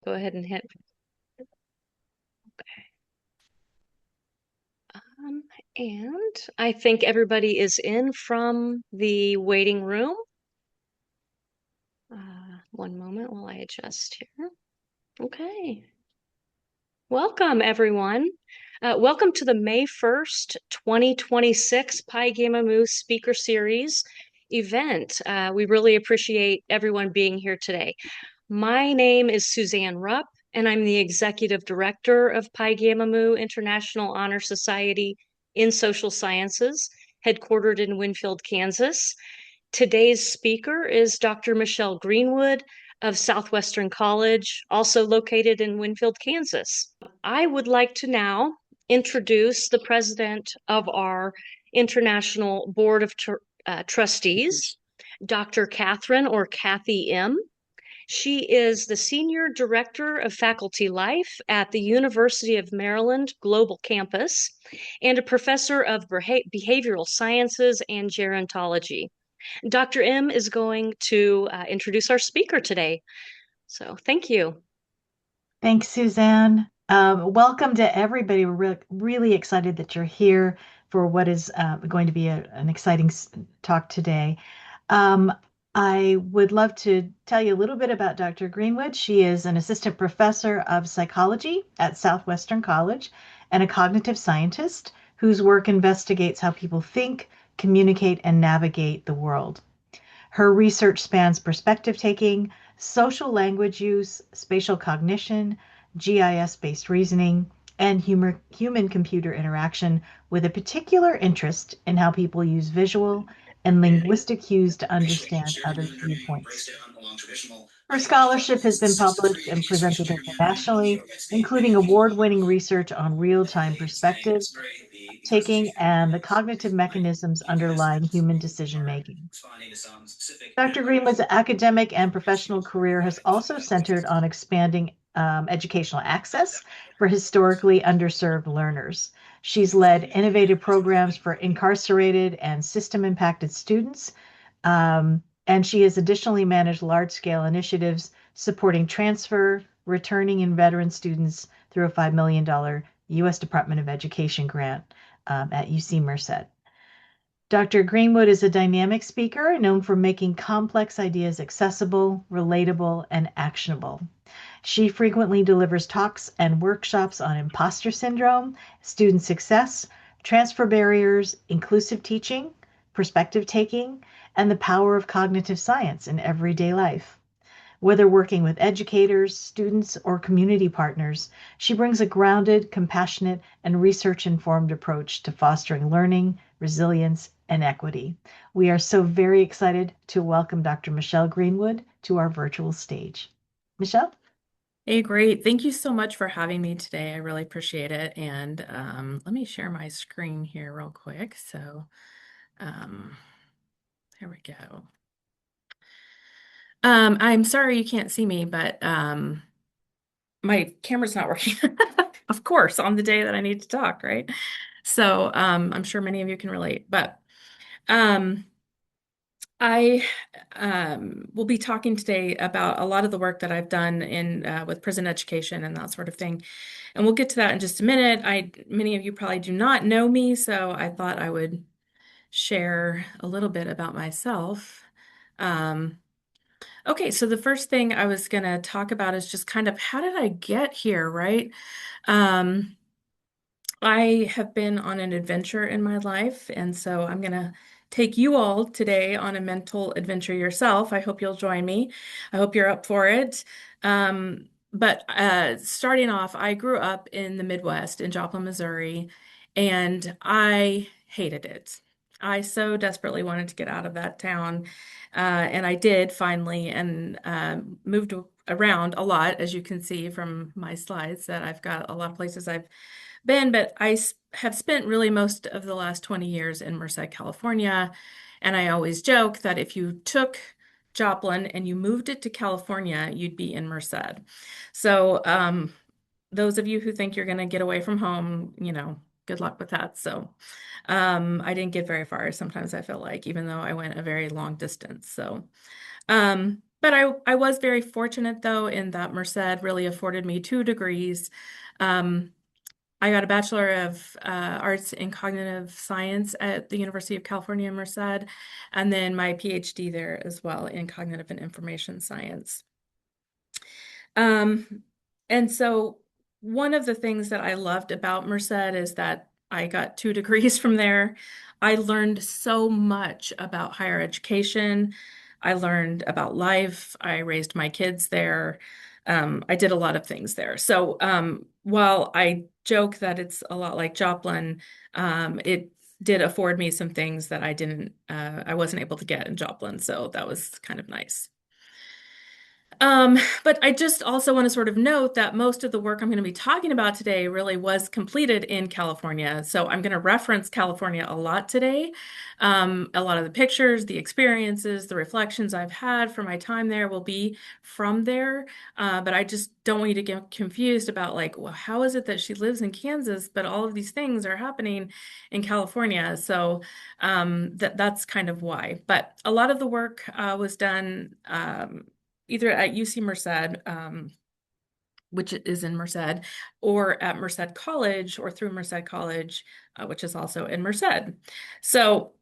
Go ahead and hit. Um, and I think everybody is in from the waiting room. One moment while I adjust here. Okay. Welcome, everyone. Welcome to the May 1st, 2026 Pi Gamma Mu Speaker Series event. We really appreciate everyone being here today. My name is Suzanne Rupp, and I'm the Executive Director of Pi Gamma Mu International Honor Society in Social Sciences, headquartered in Winfield, Kansas. Today's speaker is Dr. Michelle Greenwood of Southwestern College, also located in Winfield, Kansas. I would like to now introduce the president of our International Board of Trustees, Dr. Catherine or Kathy M. She is the Senior Director of Faculty Life at the University of Maryland Global Campus and a professor of behavioral sciences and gerontology. Dr. M is going to introduce our speaker today. So thank you. Thanks, Suzanne. Welcome to everybody. We're really excited that you're here for what is going to be an exciting talk today. Um, I would love to tell you a little bit about Dr. Greenwood. She is an assistant professor of psychology at Southwestern College and a cognitive scientist whose work investigates how people think, communicate, and navigate the world. Her research spans perspective taking, social language use, spatial cognition, GIS-based reasoning, and human-computer interaction with a particular interest in how people use visual and linguistic cues to understand others' viewpoints. Her scholarship has been published and presented internationally, including award-winning research on real-time perspective taking and the cognitive mechanisms underlying human decision-making. Dr. Greenwood's academic and professional career has also centered on expanding educational access for historically underserved learners. She's led innovative programs for incarcerated and system-impacted students, and she has additionally managed large-scale initiatives supporting transfer, returning, and veteran students through a $5 million U.S. Department of Education grant at UC Merced. Dr. Greenwood is a dynamic speaker known for making complex ideas accessible, relatable, and actionable. She frequently delivers talks and workshops on imposter syndrome, student success, transfer barriers, inclusive teaching, perspective taking, and the power of cognitive science in everyday life. Whether working with educators, students, or community partners, she brings a grounded, compassionate, and research-informed approach to fostering learning, resilience, and equity. We are so very excited to welcome Dr. Michelle Greenwood to our virtual stage. Michelle? Hey, great. Thank you so much for having me today. I really appreciate it. And let me share my screen here real quick. So there we go. I'm sorry you can't see me, but my camera's not working, of course, on the day that I need to talk, right? So I'm sure many of you can relate, but I will be talking today about a lot of the work that I've done in with prison education and that sort of thing. And we'll get to that in just a minute. Many of you probably do not know me, so I thought I would share a little bit about myself. Okay, so the first thing I was going to talk about is just kind of how did I get here, right? I have been on an adventure in my life, and so I'm going to take you all today on a mental adventure yourself. I hope you'll join me. I hope you're up for it. But starting off, I grew up in the Midwest in Joplin, Missouri, and I hated it. I so desperately wanted to get out of that town, and I did finally, and moved around a lot, as you can see from my slides, that I've got a lot of places I've been, but I have spent really most of the last 20 years in Merced, California. And I always joke that if you took Joplin and you moved it to California, you'd be in Merced. So those of you who think you're going to get away from home, good luck with that. So I didn't get very far. Sometimes I feel like, even though I went a very long distance. So, but But I was very fortunate though in that Merced really afforded me 2 degrees. Um, I got a Bachelor of Arts in Cognitive Science at the University of California, Merced, and then my PhD there as well in Cognitive and Information Science. Um, and so one of the things that I loved about Merced is that I got 2 degrees from there. I learned so much about higher education. I learned about life. I raised my kids there. I did a lot of things there. So while I joke that it's a lot like Joplin, it did afford me some things that I wasn't able to get in Joplin. So that was kind of nice. But I just also want to sort of note that most of the work I'm going to be talking about today really was completed in California. So I'm going to reference California a lot today. A lot of the pictures, the experiences, the reflections I've had from my time there will be from there. But I just don't want you to get confused about like, well, how is it that she lives in Kansas, but all of these things are happening in California? So that's kind of why. But a lot of the work was done. Either at UC Merced, which is in Merced, or at Merced College, or through Merced College, which is also in Merced. So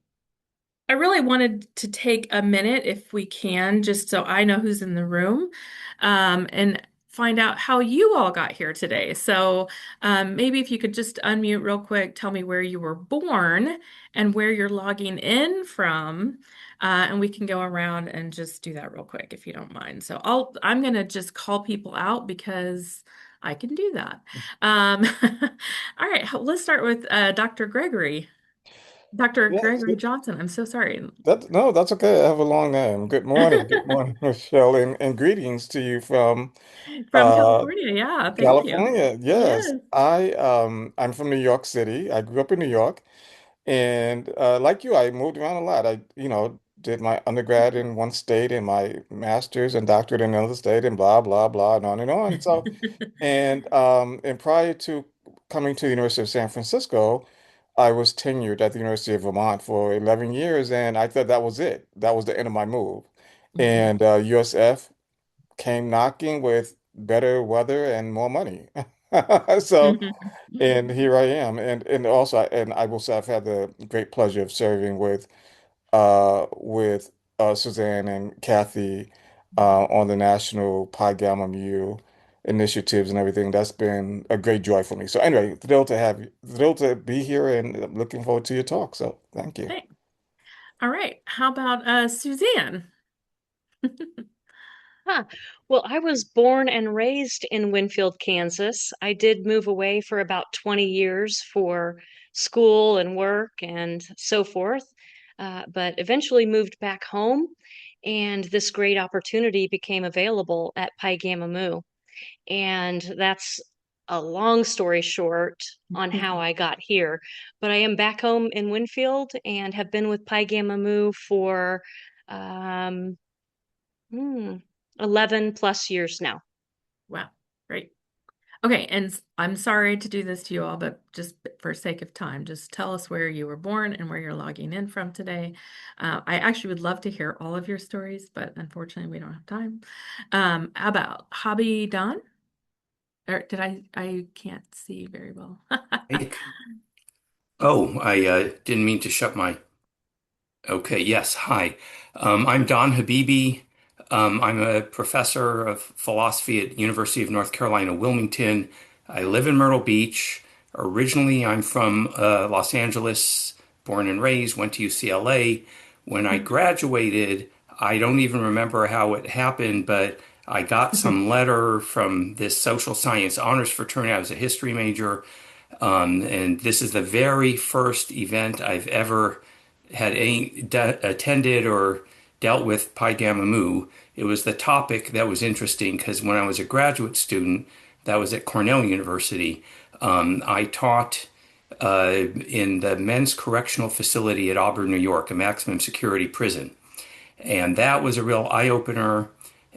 I really wanted to take a minute, if we can, just so I know who's in the room, and find out how you all got here today. So maybe if you could just unmute real quick, tell me where you were born and where you're logging in from, and we can go around and just do that real quick if you don't mind. So I'm gonna just call people out because I can do that. Um, all right, let's start with Dr. Gregory. Dr. Yeah, Gregory Johnson, I'm so sorry. no, that's okay. I have a long name. Good morning, Michelle, and greetings to you from From uh, California, yeah, thank you. California. Yes, Yes. I'm from New York City. I grew up in New York, and like you, I moved around a lot. Did my undergrad in one state and my master's and doctorate in another state, and blah blah blah, and on and on. So, and prior to coming to the University of San Francisco, I was tenured at the University of Vermont for 11 years, and I thought that was it. That was the end of my move. Mhm. And USF came knocking with better weather and more money. So, and here I am. And also, and I will say I've had the great pleasure of serving with Suzanne and Kathy on the National Pi Gamma Mu initiatives and everything. That's been a great joy for me. So anyway, thrilled to be here and I'm looking forward to your talk. So thank you. Thanks. All right. How about Suzanne? Huh. Well, I was born and raised in Winfield, Kansas. I did move away for about 20 years for school and work and so forth, but eventually moved back home, and this great opportunity became available at Pi Gamma Mu. And that's a long story short on how I got here. But I am back home in Winfield and have been with Pi Gamma Mu for um, hmm, 11 plus years now. Wow, great. Okay, and I'm sorry to do this to you all, but just for sake of time, just tell us where you were born and where you're logging in from today. I actually would love to hear all of your stories, but unfortunately we don't have time. How about Hobby Don? Or did I can't see very well. Mike. Oh, I didn't mean to shut my. Okay, yes, hi. I'm Don Habibi. I'm a professor of philosophy at University of North Carolina, Wilmington. I live in Myrtle Beach. Originally, I'm from Los Angeles, born and raised, went to UCLA. When I graduated, I don't even remember how it happened, but I got some letter from this social science honors fraternity. I was a history major. And this is the very first event I've ever had attended or dealt with Pi Gamma Mu. It was the topic that was interesting because when I was a graduate student, that was at Cornell University. I taught in the men's correctional facility at Auburn, New York, a maximum security prison. And that was a real eye opener.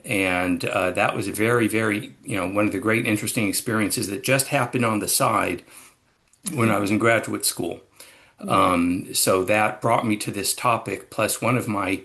And that was a very, very, one of the great interesting experiences that just happened on the side when I was in graduate school. So that brought me to this topic. Plus, one of my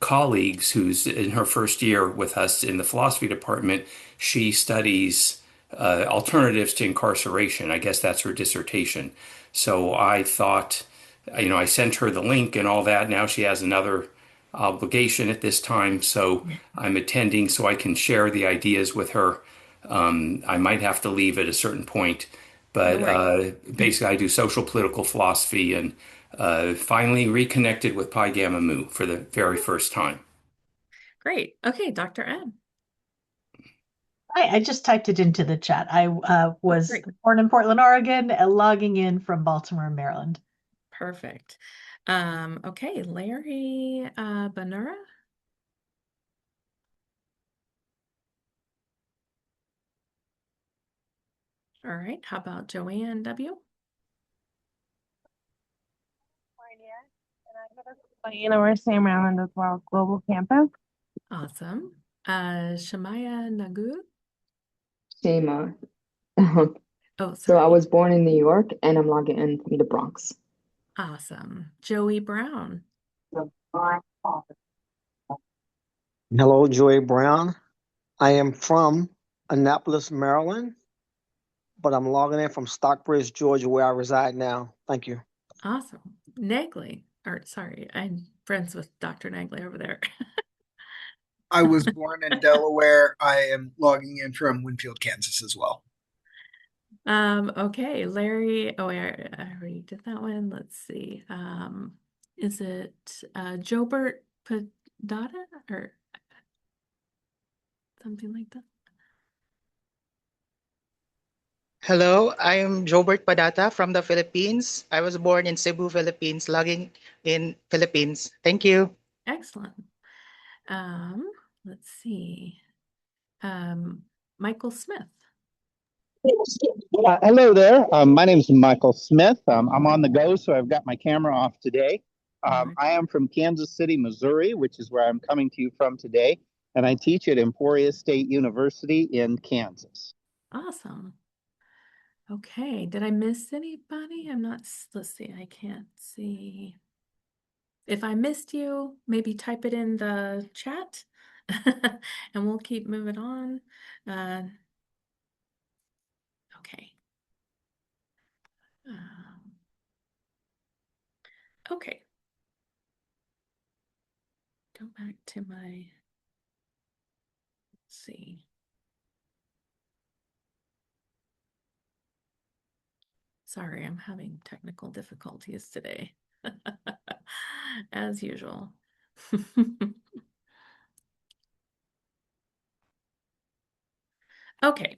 colleagues who's in her first year with us in the philosophy department. She studies alternatives to incarceration. I guess that's her dissertation. So I thought, I sent her the link and all that. Now she has another obligation at this time, so I'm attending so I can share the ideas with her. I might have to leave at a certain point, but basically I do social political philosophy and finally reconnected with Pi Gamma Mu for the very first time. Great. Okay, Dr. Ed. I just typed it into the chat. I was Great. born in Portland, Oregon, logging in from Baltimore, Maryland. Perfect. Okay, Larry Banura. All right, how about Joanne W? University of Maryland as well, Global Campus. Awesome. Shamaya Nagu. Shema. Oh, So I sorry. was born in New York and I'm logging in from the Bronx. Awesome. Joey Brown. Hello, Joy Brown. I am from Annapolis, Maryland, but I'm logging in from Stockbridge, Georgia, where I reside now. Thank you. Awesome. Nagley. Or sorry, I'm friends with Dr. Nagley over there. I was born in Delaware. I am logging in from Winfield, Kansas as well. Okay, Larry. Oh, I already did that one. Let's see. Is it Jobert Padata or something like that? Hello, I am Jobert Padata from the Philippines. I was born in Cebu, Philippines, logging in Philippines. Thank you. Excellent. Let's see. Michael Smith. Hello there. My name is Michael Smith. I'm on the go, so I've got my camera off today. I am from Kansas City, Missouri, which is where I'm coming to you from today, and I teach at Emporia State University in Kansas. Awesome. Okay, did I miss anybody? Let's see, I can't see. If I missed you, maybe type it in the chat and we'll keep moving on. Okay. Okay. Go back to my, let's see. Sorry, I'm having technical difficulties today, as usual. Okay.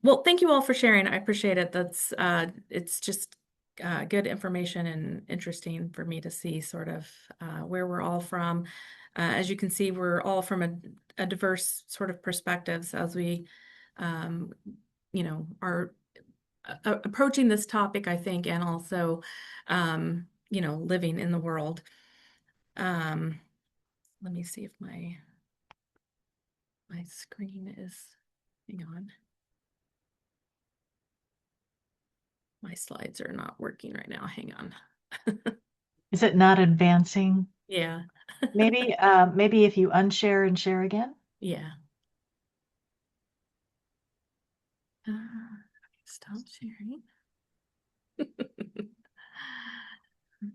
Well, thank you all for sharing. I appreciate it. That's it's just good information and interesting for me to see sort of where we're all from. As you can see, we're all from a diverse sort of perspectives as we, are approaching this topic, I think, and also, living in the world. Let me see if my screen is, hang on. My slides are not working right now. Hang on. Is it not advancing? Yeah. Maybe if you unshare and share again. Yeah. Stop sharing.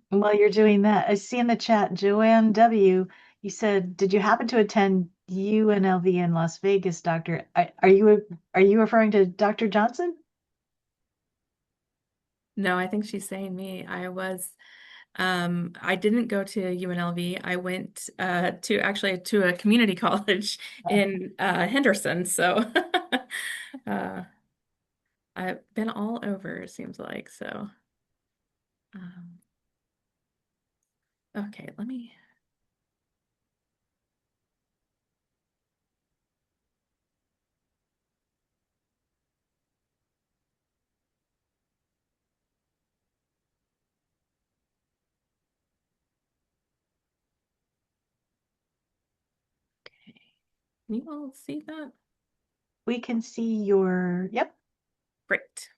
While you're doing that, I see in the chat, Joanne W., you said, did you happen to attend UNLV in Las Vegas, Doctor? Are you referring to Dr. Johnson? No, I think she's saying me. I didn't go to UNLV. I went to a community college in Henderson. So I've been all over, it seems like. So okay, let me. Can you all see that? We can see your, yep. Great.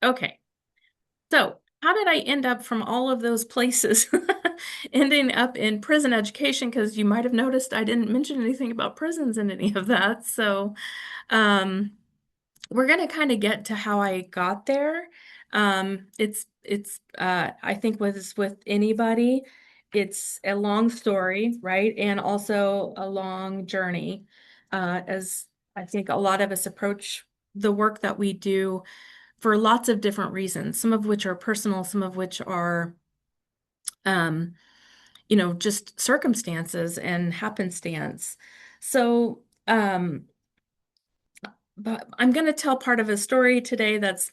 Okay. So how did I end up from all of those places ending up in prison education? Because you might have noticed I didn't mention anything about prisons in any of that. So um, we're going to kind of get to how I got there. It's I think with anybody, it's a long story, right? And also a long journey, as I think a lot of us approach the work that we do for lots of different reasons, some of which are personal, some of which are, um, just circumstances and happenstance. So, but I'm going to tell part of a story today that's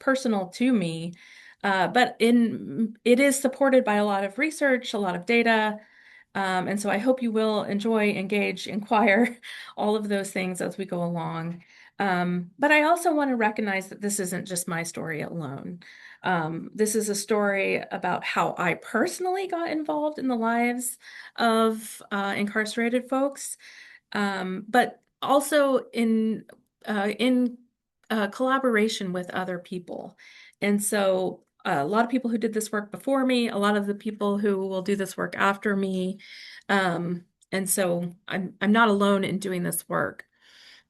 personal to me, but it is supported by a lot of research, a lot of data, and so I hope you will enjoy, engage, inquire, all of those things as we go along. But I also want to recognize that this isn't just my story alone. This is a story about how I personally got involved in the lives of incarcerated folks, but also in collaboration with other people. And so a lot of people who did this work before me, a lot of the people who will do this work after me. And so I'm not alone in doing this work.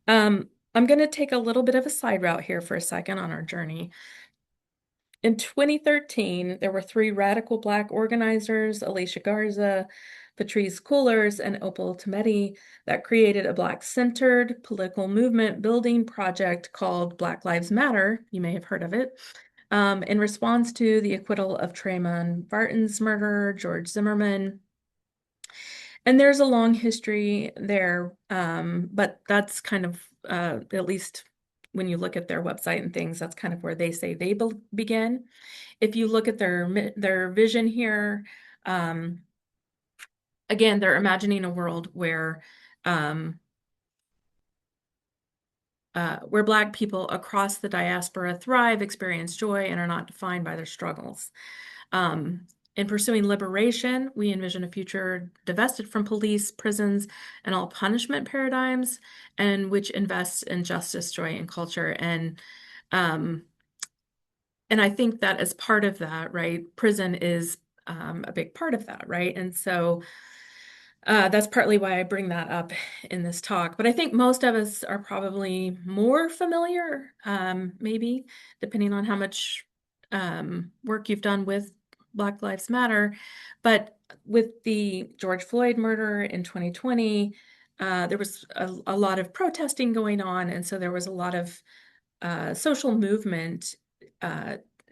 I'm going to take a little bit of a side route here for a second on our journey. In 2013, there were three radical Black organizers, Alicia Garza, Patrice Coolers, and Opal Tometi, that created a Black-centered political movement building project called Black Lives Matter. You may have heard of it. In response to the acquittal of Trayvon Martin's murderer, George Zimmerman. And there's a long history there, but that's kind of, at least when you look at their website and things, that's kind of where they say they began. If you look at their vision here, again, they're imagining a world where Black people across the diaspora thrive, experience joy, and are not defined by their struggles. In pursuing liberation, we envision a future divested from police, prisons, and all punishment paradigms, and which invests in justice, joy, and culture. And I think that as part of that, right, prison is a big part of that, right? And so that's partly why I bring that up in this talk. But I think most of us are probably more familiar, maybe, depending on how much work you've done with Black Lives Matter. But with the George Floyd murder in 2020, there was a lot of protesting going on. And so there was a lot of social movement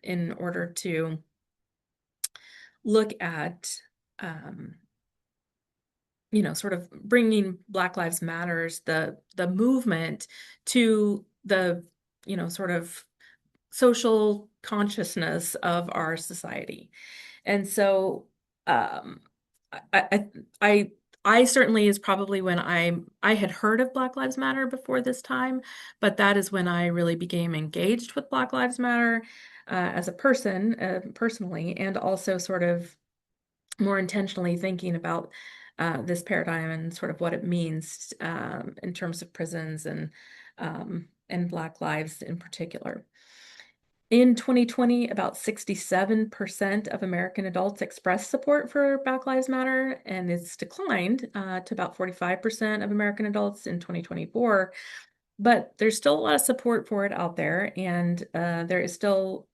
in order to look at sort of bringing Black Lives Matters, the movement to the, sort of social consciousness of our society. And so I, I, I certainly is probably when I had heard of Black Lives Matter before this time, but that is when I really became engaged with Black Lives Matter as a person, personally, and also sort of more intentionally thinking about this paradigm and sort of what it means in terms of prisons and Black lives in particular. In 2020, about 67% of American adults expressed support for Black Lives Matter, and it's declined to about 45% of American adults in 2024. But there's still a lot of support for it out there, and there is still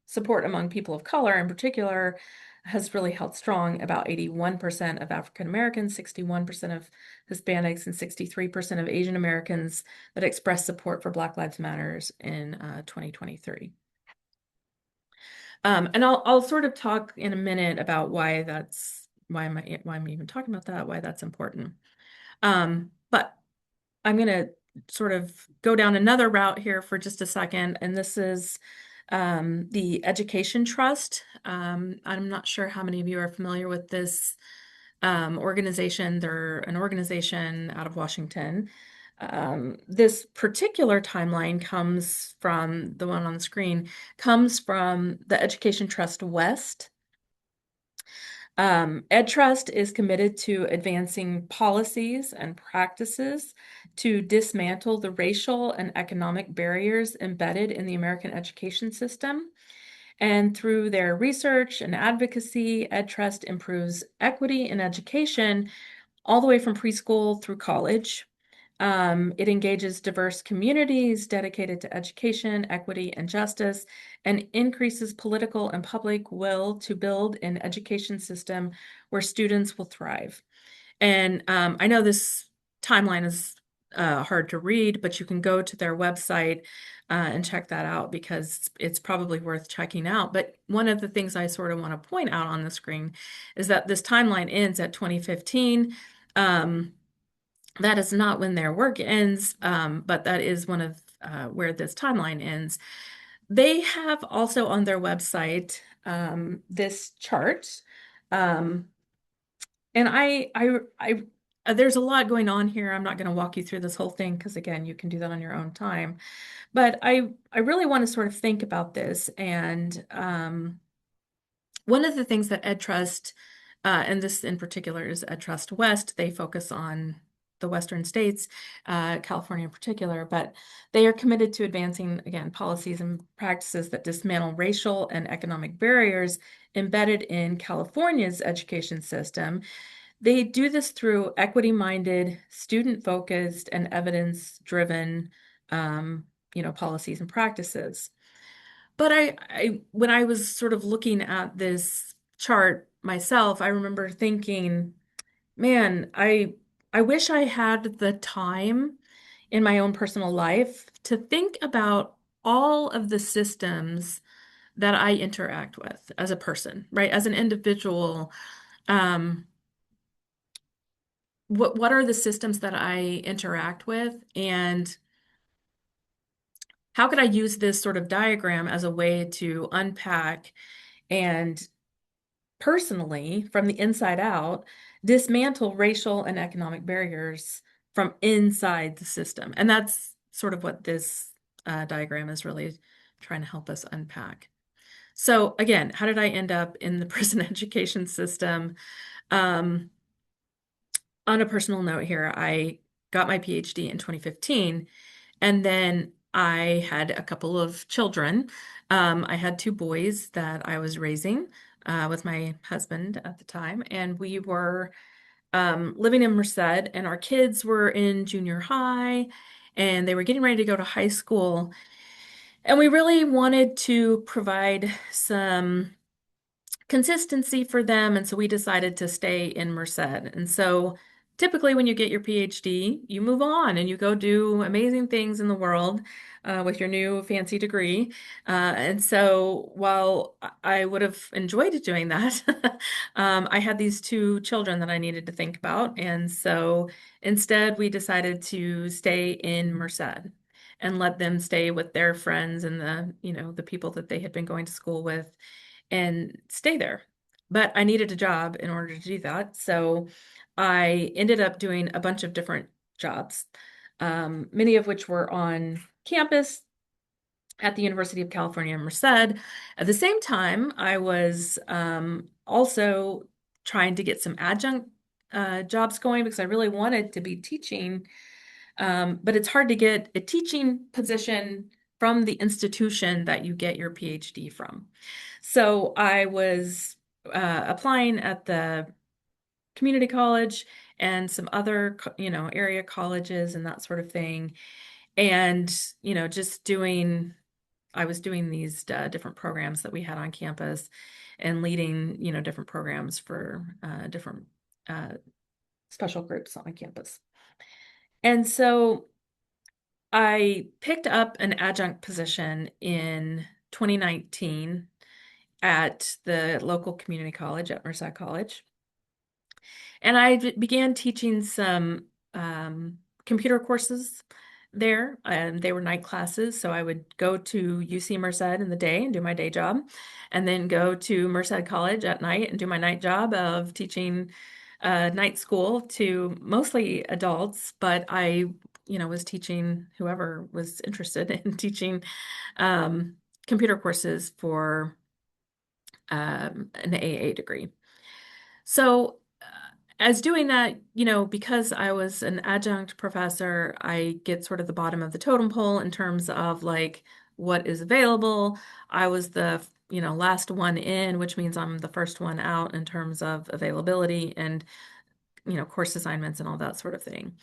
support among people of color in particular has really held strong. About 81% of African Americans, 61% of Hispanics, and 63% of Asian Americans that expressed support for Black Lives Matters in 2023. And I'll sort of talk in a minute about why I'm even talking about that, why that's important. But I'm going to sort of go down another route here for just a second, and this is the Education Trust. I'm not sure how many of you are familiar with this organization. They're an organization out of Washington. This particular timeline comes from the one on the screen, comes from the Education Trust West. EdTrust is committed to advancing policies and practices to dismantle the racial and economic barriers embedded in the American education system. And through their research and advocacy, EdTrust improves equity in education all the way from preschool through college. It engages diverse communities dedicated to education, equity, and justice, and increases political and public will to build an education system where students will thrive. And I know this timeline is hard to read, but you can go to their website and check that out because it's probably worth checking out. But one of the things I sort of want to point out on the screen is that this timeline ends at 2015. That is not when their work ends, but that is one of where this timeline ends. They have also on their website this chart. And there's a lot going on here. I'm not going to walk you through this whole thing because, again, you can do that on your own time. But I really want to sort of think about this. And one of the things that EdTrust, and this in particular is EdTrust West, they focus on the Western states, California in particular, but they are committed to advancing, again, policies and practices that dismantle racial and economic barriers embedded in California's education system. They do this through equity-minded, student-focused, and evidence-driven, policies and practices. But when I was sort of looking at this chart myself, I remember thinking, man, I wish I had the time in my own personal life to think about all of the systems that I interact with as a person, right? As an individual, what are the systems that I interact with, and how could I use this sort of diagram as a way to unpack and personally, from the inside out, dismantle racial and economic barriers from inside the system? And that's sort of what this diagram is really trying to help us unpack. So again, how did I end up in the prison education system? On a personal note here, I got my PhD in 2015, and then I had a couple of children. I had two boys that I was raising with my husband at the time, and we were living in Merced, and our kids were in junior high, and they were getting ready to go to high school. And we really wanted to provide some consistency for them, and so we decided to stay in Merced. And so typically when you get your PhD, you move on and you go do amazing things in the world with your new fancy degree. And so while I would have enjoyed doing that, I had these two children that I needed to think about. And so instead we decided to stay in Merced and let them stay with their friends and the people that they had been going to school with and stay there. But I needed a job in order to do that. So I ended up doing a bunch of different jobs, many of which were on campus at the University of California, Merced. At the same time, I was also trying to get some adjunct jobs going because I really wanted to be teaching. But it's hard to get a teaching position from the institution that you get your PhD from. So I was applying at the community college and some other, area colleges and that sort of thing. And, I was doing these different programs that we had on campus and leading, different programs for different special groups on campus. And so I picked up an adjunct position in 2019 at the local community college at Merced College. And I began teaching some computer courses there, and they were night classes. So I would go to UC Merced in the day and do my day job, and then go to Merced College at night and do my night job of teaching night school to mostly adults, but I was teaching whoever was interested in teaching computer courses for an AA degree. So as doing that, because I was an adjunct professor, I get sort of the bottom of the totem pole in terms of like what is available. I was the, last one in, which means I'm the first one out in terms of availability and, course assignments and all that sort of thing.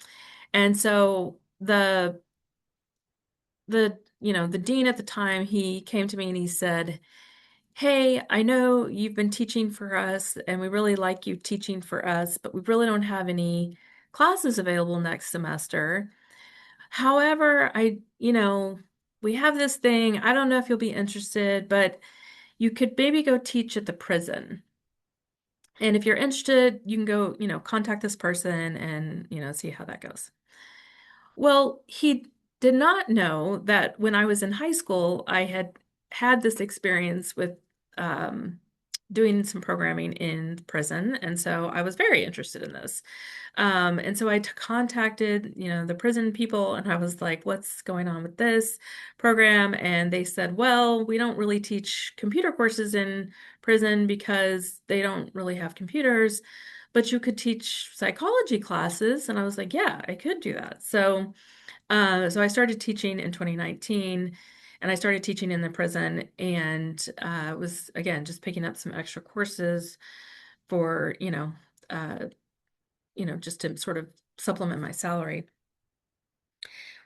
And so the dean at the time, he came to me and he said, "Hey, I know you've been teaching for us and we really like you teaching for us, but we really don't have any classes available next semester. However, we have this thing. I don't know if you'll be interested, but you could maybe go teach at the prison. And if you're interested, you can go, contact this person and, see how that goes." Well, he did not know that when I was in high school, I had this experience with doing some programming in prison. And so I was very interested in this. And so I contacted, the prison people and I was like, what's going on with this program? And they said, well, we don't really teach computer courses in prison because they don't really have computers, but you could teach psychology classes. And I was like, yeah, I could do that. So I started teaching in 2019 and I started teaching in the prison and was, again, just picking up some extra courses for, just to sort of supplement my salary.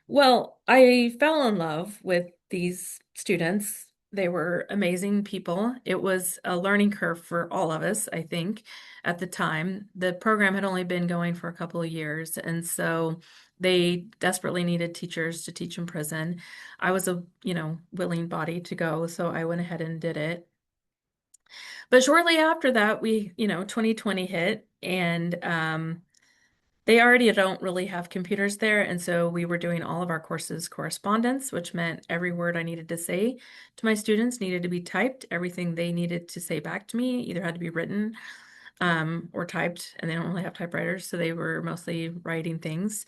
Well, I fell in love with these students. They were amazing people. It was a learning curve for all of us, I think, at the time. The program had only been going for a couple of years, and so they desperately needed teachers to teach in prison. I was a, willing body to go, so I went ahead and did it. But shortly after that, 2020 hit, and they already don't really have computers there. And so we were doing all of our courses correspondence, which meant every word I needed to say to my students needed to be typed. Everything they needed to say back to me either had to be written or typed, and they don't really have typewriters. So they were mostly writing things.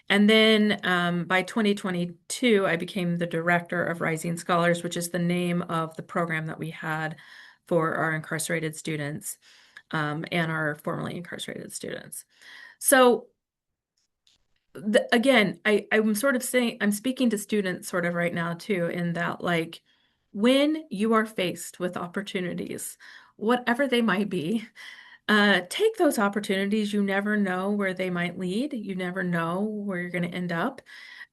And then by 2022, I became the director of Rising Scholars, which is the name of the program that we had for our incarcerated students and our formerly incarcerated students. So again, I'm sort of saying, I'm speaking to students sort of right now too, in that like, when you are faced with opportunities, whatever they might be, take those opportunities. You never know where they might lead. You never know where you're going to end up.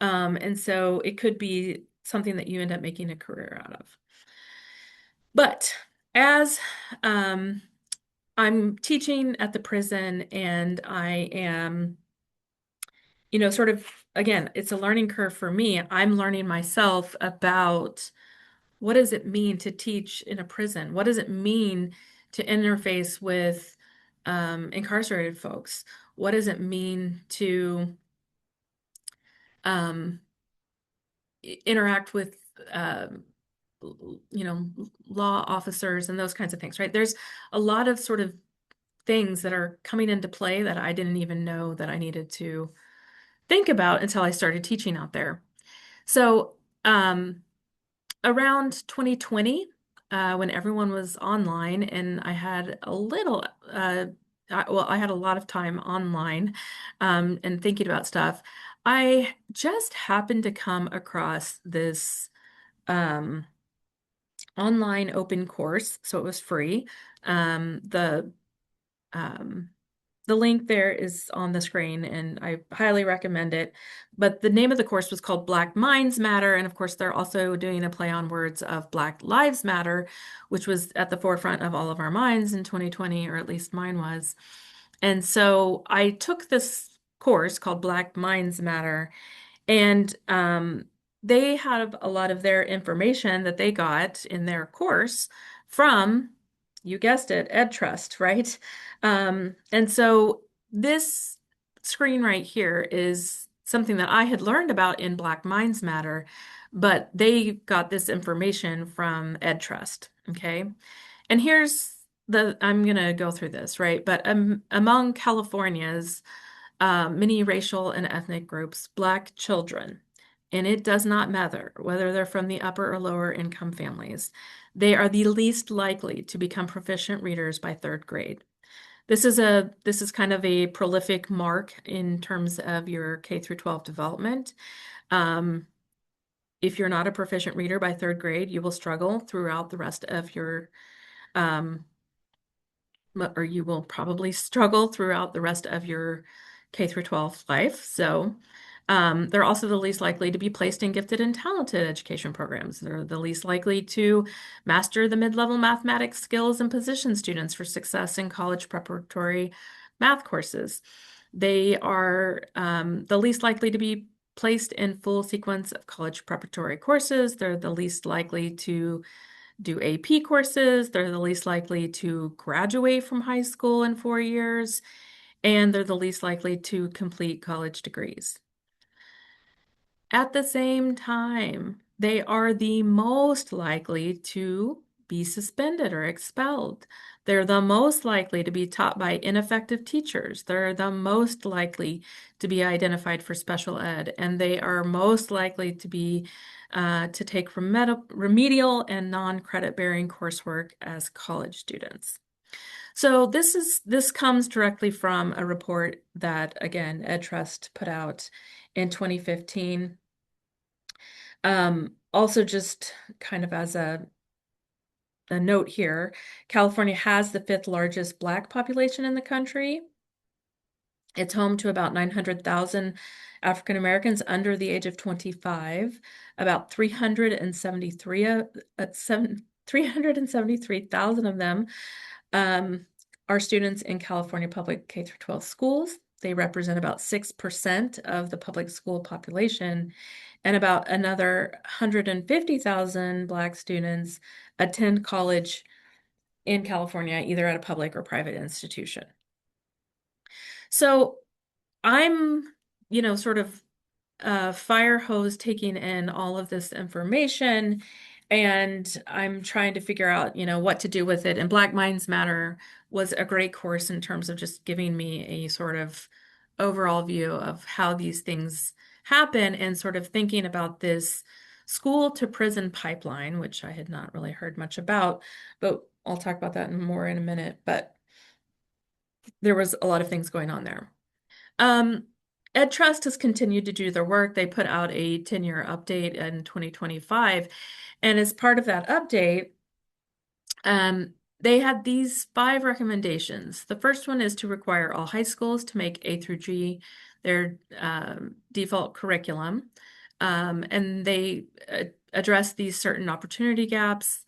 And so it could be something that you end up making a career out of. But as I'm teaching at the prison and I am, sort of, again, it's a learning curve for me. I'm learning myself about what does it mean to teach in a prison? What does it mean to interface with incarcerated folks? What does it mean to interact with, law officers and those kinds of things, right? There's a lot of sort of things that are coming into play that I didn't even know that I needed to think about until I started teaching out there. So around 2020, when everyone was online and I had a little, I had a lot of time online and thinking about stuff, I just happened to come across this online open course. So it was free. The link there is on the screen and I highly recommend it. But the name of the course was called Black Minds Matter. And of course, they're also doing a play on words of Black Lives Matter, which was at the forefront of all of our minds in 2020, or at least mine was. And so I took this course called Black Minds Matter, and they have a lot of their information that they got in their course from, you guessed it, EdTrust, right? And so this screen right here is something that I had learned about in Black Minds Matter, but they got this information from EdTrust, okay? And I'm going to go through this, right? But among California's many racial and ethnic groups, Black children, and it does not matter whether they're from the upper or lower income families, they are the least likely to become proficient readers by third grade. This is kind of a prolific mark in terms of your K through 12 development. If you're not a proficient reader by 3rd grade, you will struggle throughout the rest of your or you will probably struggle throughout the rest of your K through 12 life. So they're also the least likely to be placed in gifted and talented education programs. They're the least likely to master the mid-level mathematics skills and position students for success in college preparatory math courses. They are the least likely to be placed in full sequence of college preparatory courses. They're the least likely to do AP courses. They're the least likely to graduate from high school in 4 years, and they're the least likely to complete college degrees. At the same time, they are the most likely to be suspended or expelled. They're the most likely to be taught by ineffective teachers. They're the most likely to be identified for special ed, and they are most likely to be to take remedial and non-credit bearing coursework as college students. So this comes directly from a report that, again, EdTrust put out in 2015. Also, just kind of as a note here, California has the 5th largest Black population in the country. It's home to about 900,000 African Americans under the age of 25. About 373,000 of them are students in California public K through 12 schools. They represent about 6% of the public school population, and about another 150,000 Black students attend college in California, either at a public or private institution. So I'm, sort of fire hose taking in all of this information, and I'm trying to figure out, what to do with it. And Black Minds Matter was a great course in terms of just giving me a sort of overall view of how these things happen and sort of thinking about this school to prison pipeline, which I had not really heard much about, but I'll talk about that more in a minute. But there was a lot of things going on there. EdTrust has continued to do their work. They put out a 10-year update in 2025. And as part of that update, they had these 5 recommendations. The first one is to require all high schools to make A through G their default curriculum. And they address these certain opportunity gaps.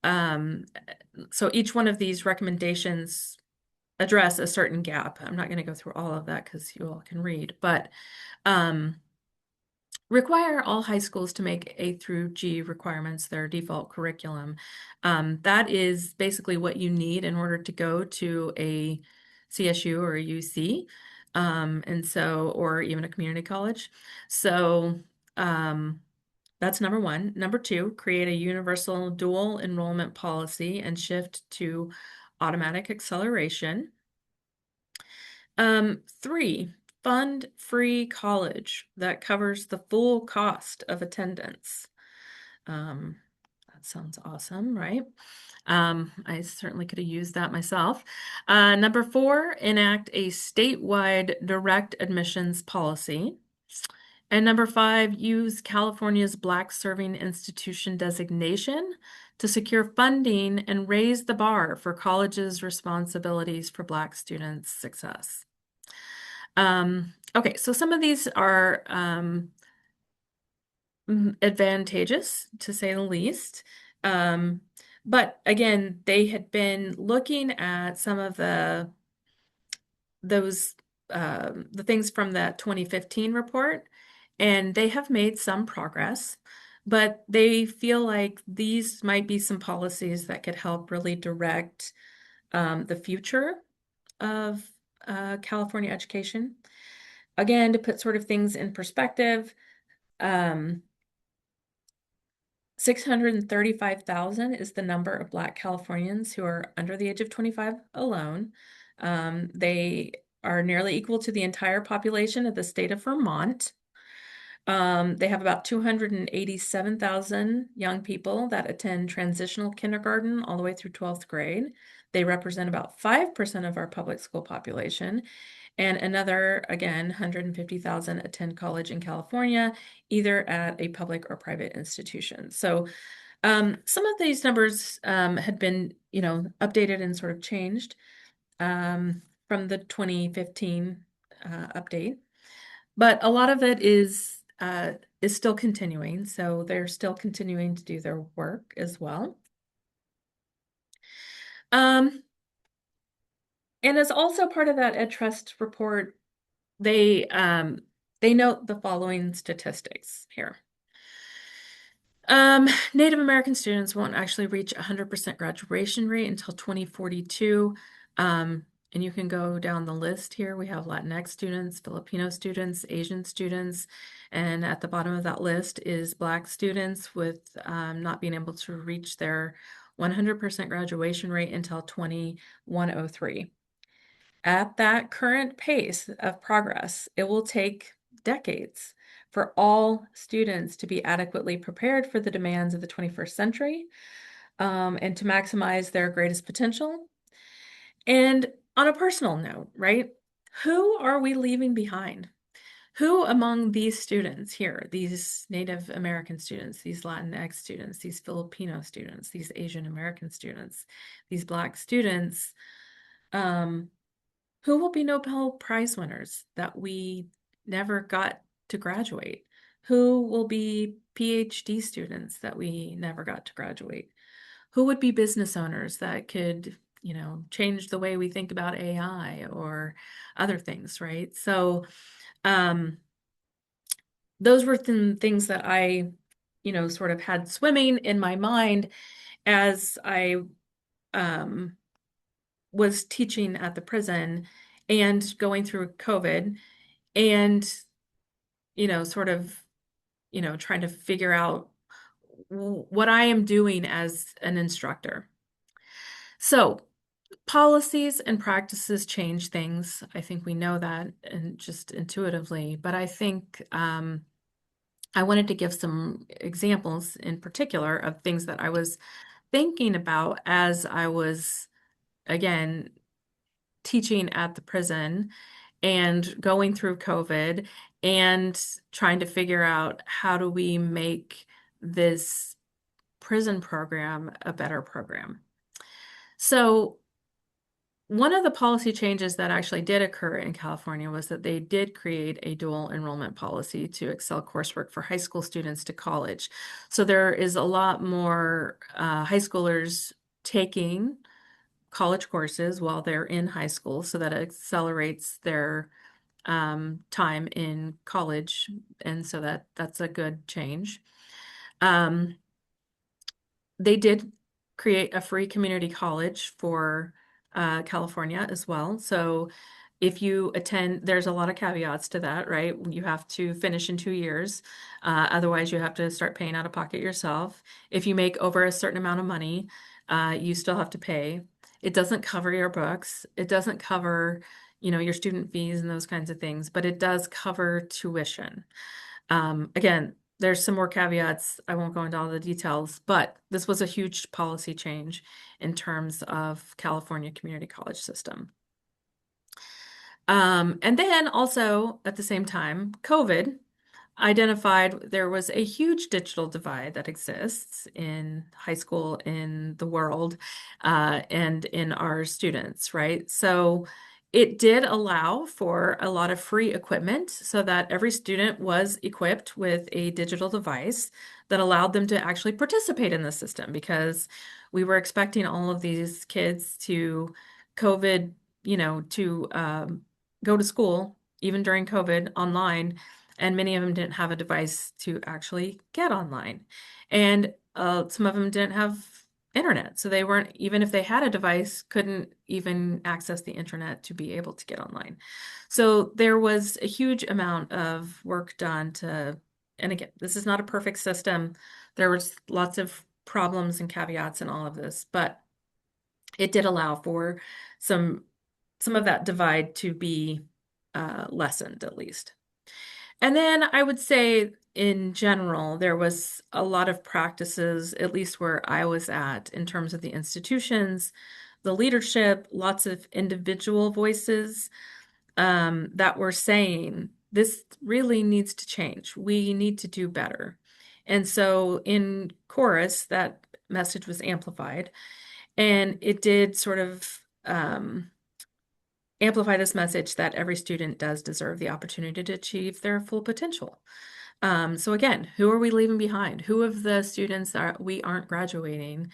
So each one of these recommendations address a certain gap. I'm not going to go through all of that because you all can read, but require all high schools to make A through G requirements their default curriculum. That is basically what you need in order to go to a CSU or a UC, and so, or even a community college. So that's number 1. Number 2, create a universal dual enrollment policy and shift to automatic acceleration. 3, fund free college that covers the full cost of attendance. That sounds awesome, right? I certainly could have used that myself. Number 4, enact a statewide direct admissions policy. And number 5, use California's Black Serving Institution designation to secure funding and raise the bar for colleges' responsibilities for Black students' success. Okay, so some of these are advantageous, to say the least. But again, they had been looking at some of the things from that 2015 report, and they have made some progress, but they feel like these might be some policies that could help really direct the future of California education. Again, to put sort of things in perspective, 635,000 is the number of Black Californians who are under the age of 25 alone. They are nearly equal to the entire population of the state of Vermont. They have about 287,000 young people that attend transitional kindergarten all the way through 12th grade. They represent about 5% of our public school population. And another, again, 150,000 attend college in California, either at a public or private institution. So some of these numbers had been, updated and sort of changed from the 2015 update. But a lot of it is still continuing, so they're still continuing to do their work as well. And as also part of that Ed Trust report, they note the following statistics here. Native American students won't actually reach 100% graduation rate until 2042. And you can go down the list here. We have Latinx students, Filipino students, Asian students, and at the bottom of that list is Black students with not being able to reach their 100% graduation rate until 2103. At that current pace of progress, it will take decades for all students to be adequately prepared for the demands of the 21st century and to maximize their greatest potential. And on a personal note, right? Who are we leaving behind? Who among these students here, these Native American students, these Latinx students, these Filipino students, these Asian American students, these Black students, who will be Nobel Prize winners that we never got to graduate? Who will be PhD students that we never got to graduate? Who would be business owners that could, change the way we think about AI or other things, right? So those were things that I, sort of had swimming in my mind as I was teaching at the prison and going through COVID and, sort of, trying to figure out what I am doing as an instructor. So policies and practices change things. I think we know that and just intuitively, but I think I wanted to give some examples in particular of things that I was thinking about as I was, again, teaching at the prison and going through COVID and trying to figure out how do we make this prison program a better program. So one of the policy changes that actually did occur in California was that they did create a dual enrollment policy to excel coursework for high school students to college. So there is a lot more high schoolers taking college courses while they're in high school, so that accelerates their time in college, and so that's a good change. They did create a free community college for California as well. So if you attend, there's a lot of caveats to that, right? You have to finish in 2 years. Otherwise, you have to start paying out of pocket yourself. If you make over a certain amount of money, you still have to pay. It doesn't cover your books. It doesn't cover, your student fees and those kinds of things, but it does cover tuition. Again, there's some more caveats. I won't go into all the details, but this was a huge policy change in terms of California community college system. And then also at the same time, COVID identified there was a huge digital divide that exists in high school, in the world, and in our students, right? So it did allow for a lot of free equipment so that every student was equipped with a digital device that allowed them to actually participate in the system, because we were expecting all of these kids to COVID, to go to school, even during COVID, online, and many of them didn't have a device to actually get online. And some of them didn't have internet. So they weren't, even if they had a device, couldn't even access the internet to be able to get online. So there was a huge amount of work done to, and again, this is not a perfect system. There was lots of problems and caveats in all of this, but it did allow for some of that divide to be lessened at least. And then I would say in general, there was a lot of practices, at least where I was at, in terms of the institutions, the leadership, lots of individual voices that were saying this really needs to change. We need to do better. And so in chorus, that message was amplified, and it did sort of amplify this message that every student does deserve the opportunity to achieve their full potential. So again, who are we leaving behind? Who of the students that we aren't graduating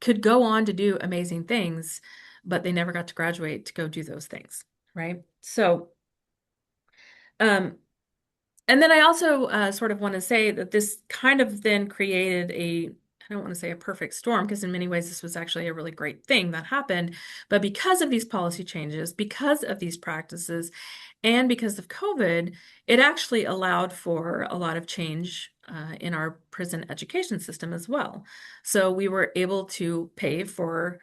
could go on to do amazing things, but they never got to graduate to go do those things, right? So, and then I also sort of want to say that this kind of then created I don't want to say a perfect storm, because in many ways this was actually a really great thing that happened. But because of these policy changes, because of these practices, and because of COVID, it actually allowed for a lot of change in our prison education system as well. So we were able to pay for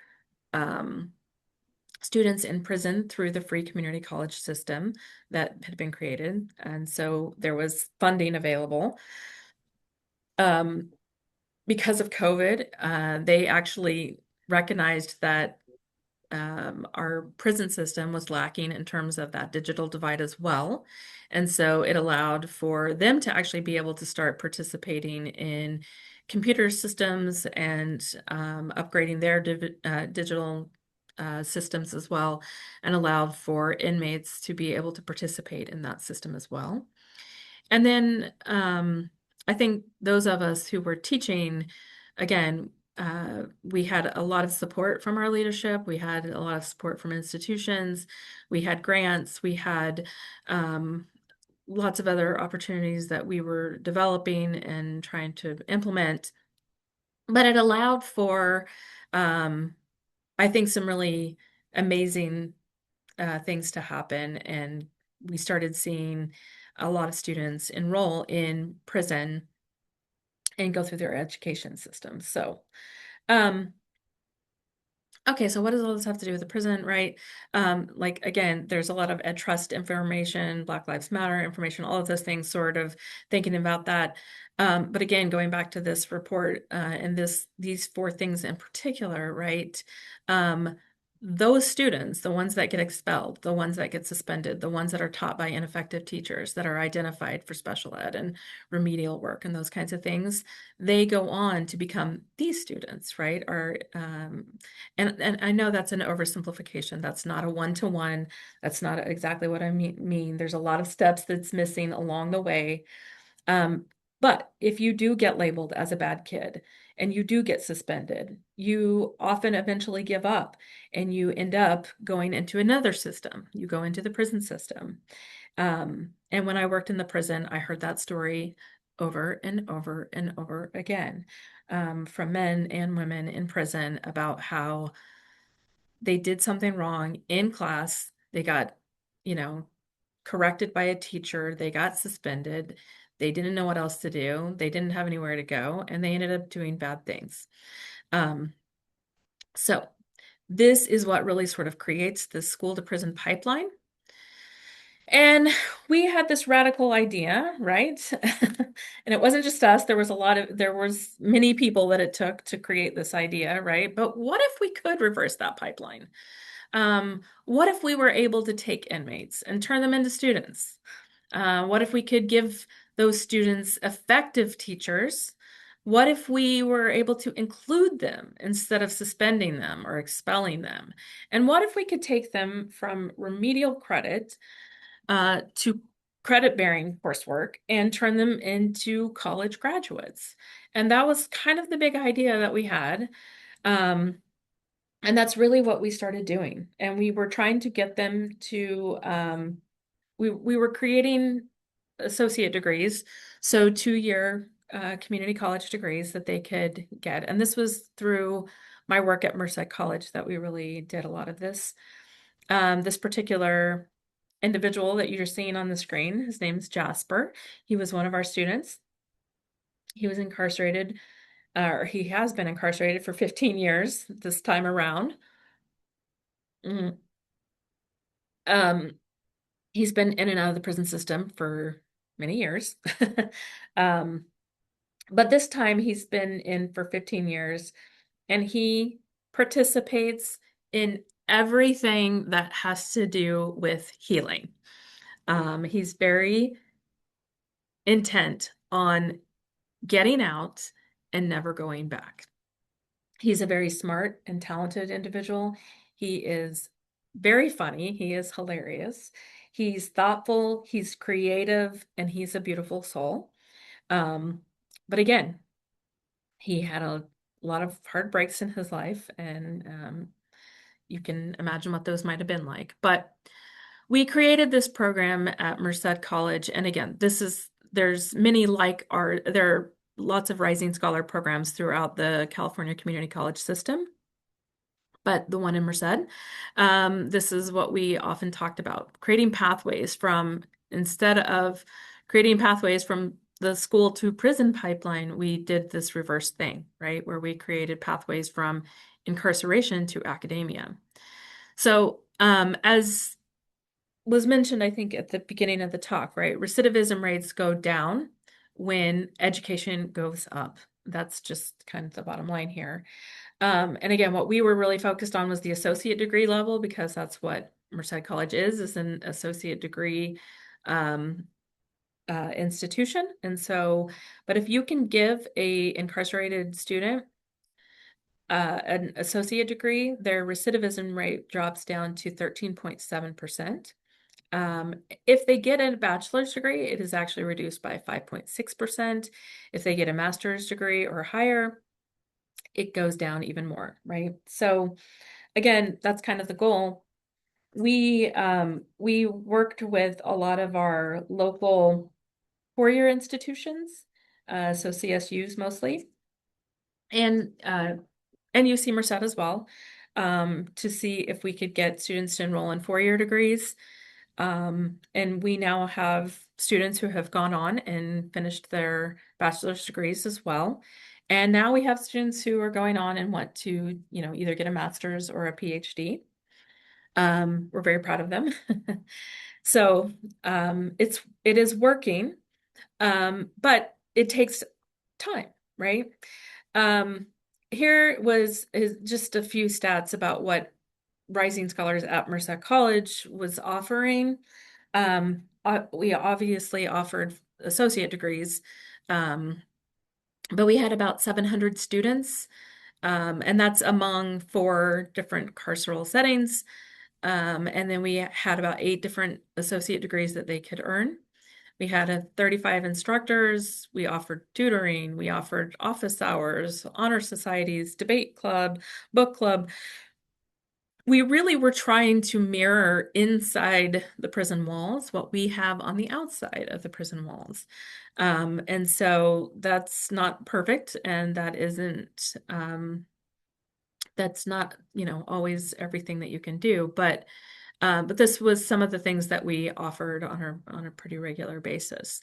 students in prison through the free community college system that had been created. And so there was funding available. Because of COVID, they actually recognized that our prison system was lacking in terms of that digital divide as well. And so it allowed for them to actually be able to start participating in computer systems and upgrading their digital systems as well, and allowed for inmates to be able to participate in that system as well. And then I think those of us who were teaching, again, we had a lot of support from our leadership. We had a lot of support from institutions. We had grants. We had lots of other opportunities that we were developing and trying to implement. But it allowed for, I think, some really amazing things to happen. And we started seeing a lot of students enroll in prison and go through their education system. So, okay, so what does all this have to do with the prison, right? Like, again, there's a lot of ed trust information, Black Lives Matter information, all of those things, sort of thinking about that. But again, going back to this report and these four things in particular, right? Those students, the ones that get expelled, the ones that get suspended, the ones that are taught by ineffective teachers that are identified for special ed and remedial work and those kinds of things, they go on to become these students, right? And I know that's an oversimplification. That's not a one-to-one. That's not exactly what I mean. There's a lot of steps that's missing along the way. But if you do get labeled as a bad kid and you do get suspended, you often eventually give up and you end up going into another system. You go into the prison system. And when I worked in the prison, I heard that story over and over and over again from men and women in prison about how they did something wrong in class. They got, corrected by a teacher. They got suspended. They didn't know what else to do. They didn't have anywhere to go, and they ended up doing bad things. So this is what really sort of creates the school to prison pipeline. And we had this radical idea, right? And it wasn't just us. There was many people that it took to create this idea, right? But what if we could reverse that pipeline? What if we were able to take inmates and turn them into students? What if we could give those students effective teachers? What if we were able to include them instead of suspending them or expelling them? And what if we could take them from remedial credit to credit-bearing coursework and turn them into college graduates? And that was kind of the big idea that we had. And that's really what we started doing. And we were trying to get them to, we were creating associate degrees, so 2-year community college degrees that they could get. And this was through my work at Merced College that we really did a lot of this. This particular individual that you're seeing on the screen, his name's Jasper. He was one of our students. He was incarcerated, or he has been incarcerated for 15 years this time around. He's been in and out of the prison system for many years. But this time he's been in for 15 years, and he participates in everything that has to do with healing. He's very intent on getting out and never going back. He's a very smart and talented individual. He is very funny. He is hilarious. He's thoughtful, he's creative, and he's a beautiful soul. But again, he had a lot of hard breaks in his life, and you can imagine what those might have been like. But we created this program at Merced College, and again, there's many like there are lots of Rising Scholar programs throughout the California Community College system. But the one in Merced, this is what we often talked about, creating pathways instead of creating pathways from the school to prison pipeline, we did this reverse thing, right? Where we created pathways from incarceration to academia. So as was mentioned, I think at the beginning of the talk, right? Recidivism rates go down when education goes up. That's just kind of the bottom line here. And again, what we were really focused on was the associate degree level, because that's what Merced College is an associate degree institution. And so, but if you can give a incarcerated student an associate degree, their recidivism rate drops down to 13.7%. If they get a bachelor's degree, it is actually reduced by 5.6%. If they get a master's degree or higher, it goes down even more, right? So again, that's kind of the goal. We worked with a lot of our local four-year institutions, so CSUs mostly, and UC Merced as well, to see if we could get students to enroll in four-year degrees. And we now have students who have gone on and finished their bachelor's degrees as well. And now we have students who are going on and want to, either get a master's or a PhD. We're very proud of them. So it is working, but it takes time, right? Here is just a few stats about what Rising Scholars at Merced College was offering. We obviously offered associate degrees, but we had about 700 students, and that's among 4 different carceral settings. And then we had about 8 different associate degrees that they could earn. We had 35 instructors. We offered tutoring. We offered office hours, honor societies, debate club, book club. We really were trying to mirror inside the prison walls what we have on the outside of the prison walls. And so that's not perfect, and that's not, always everything that you can do, but this was some of the things that we offered on a pretty regular basis.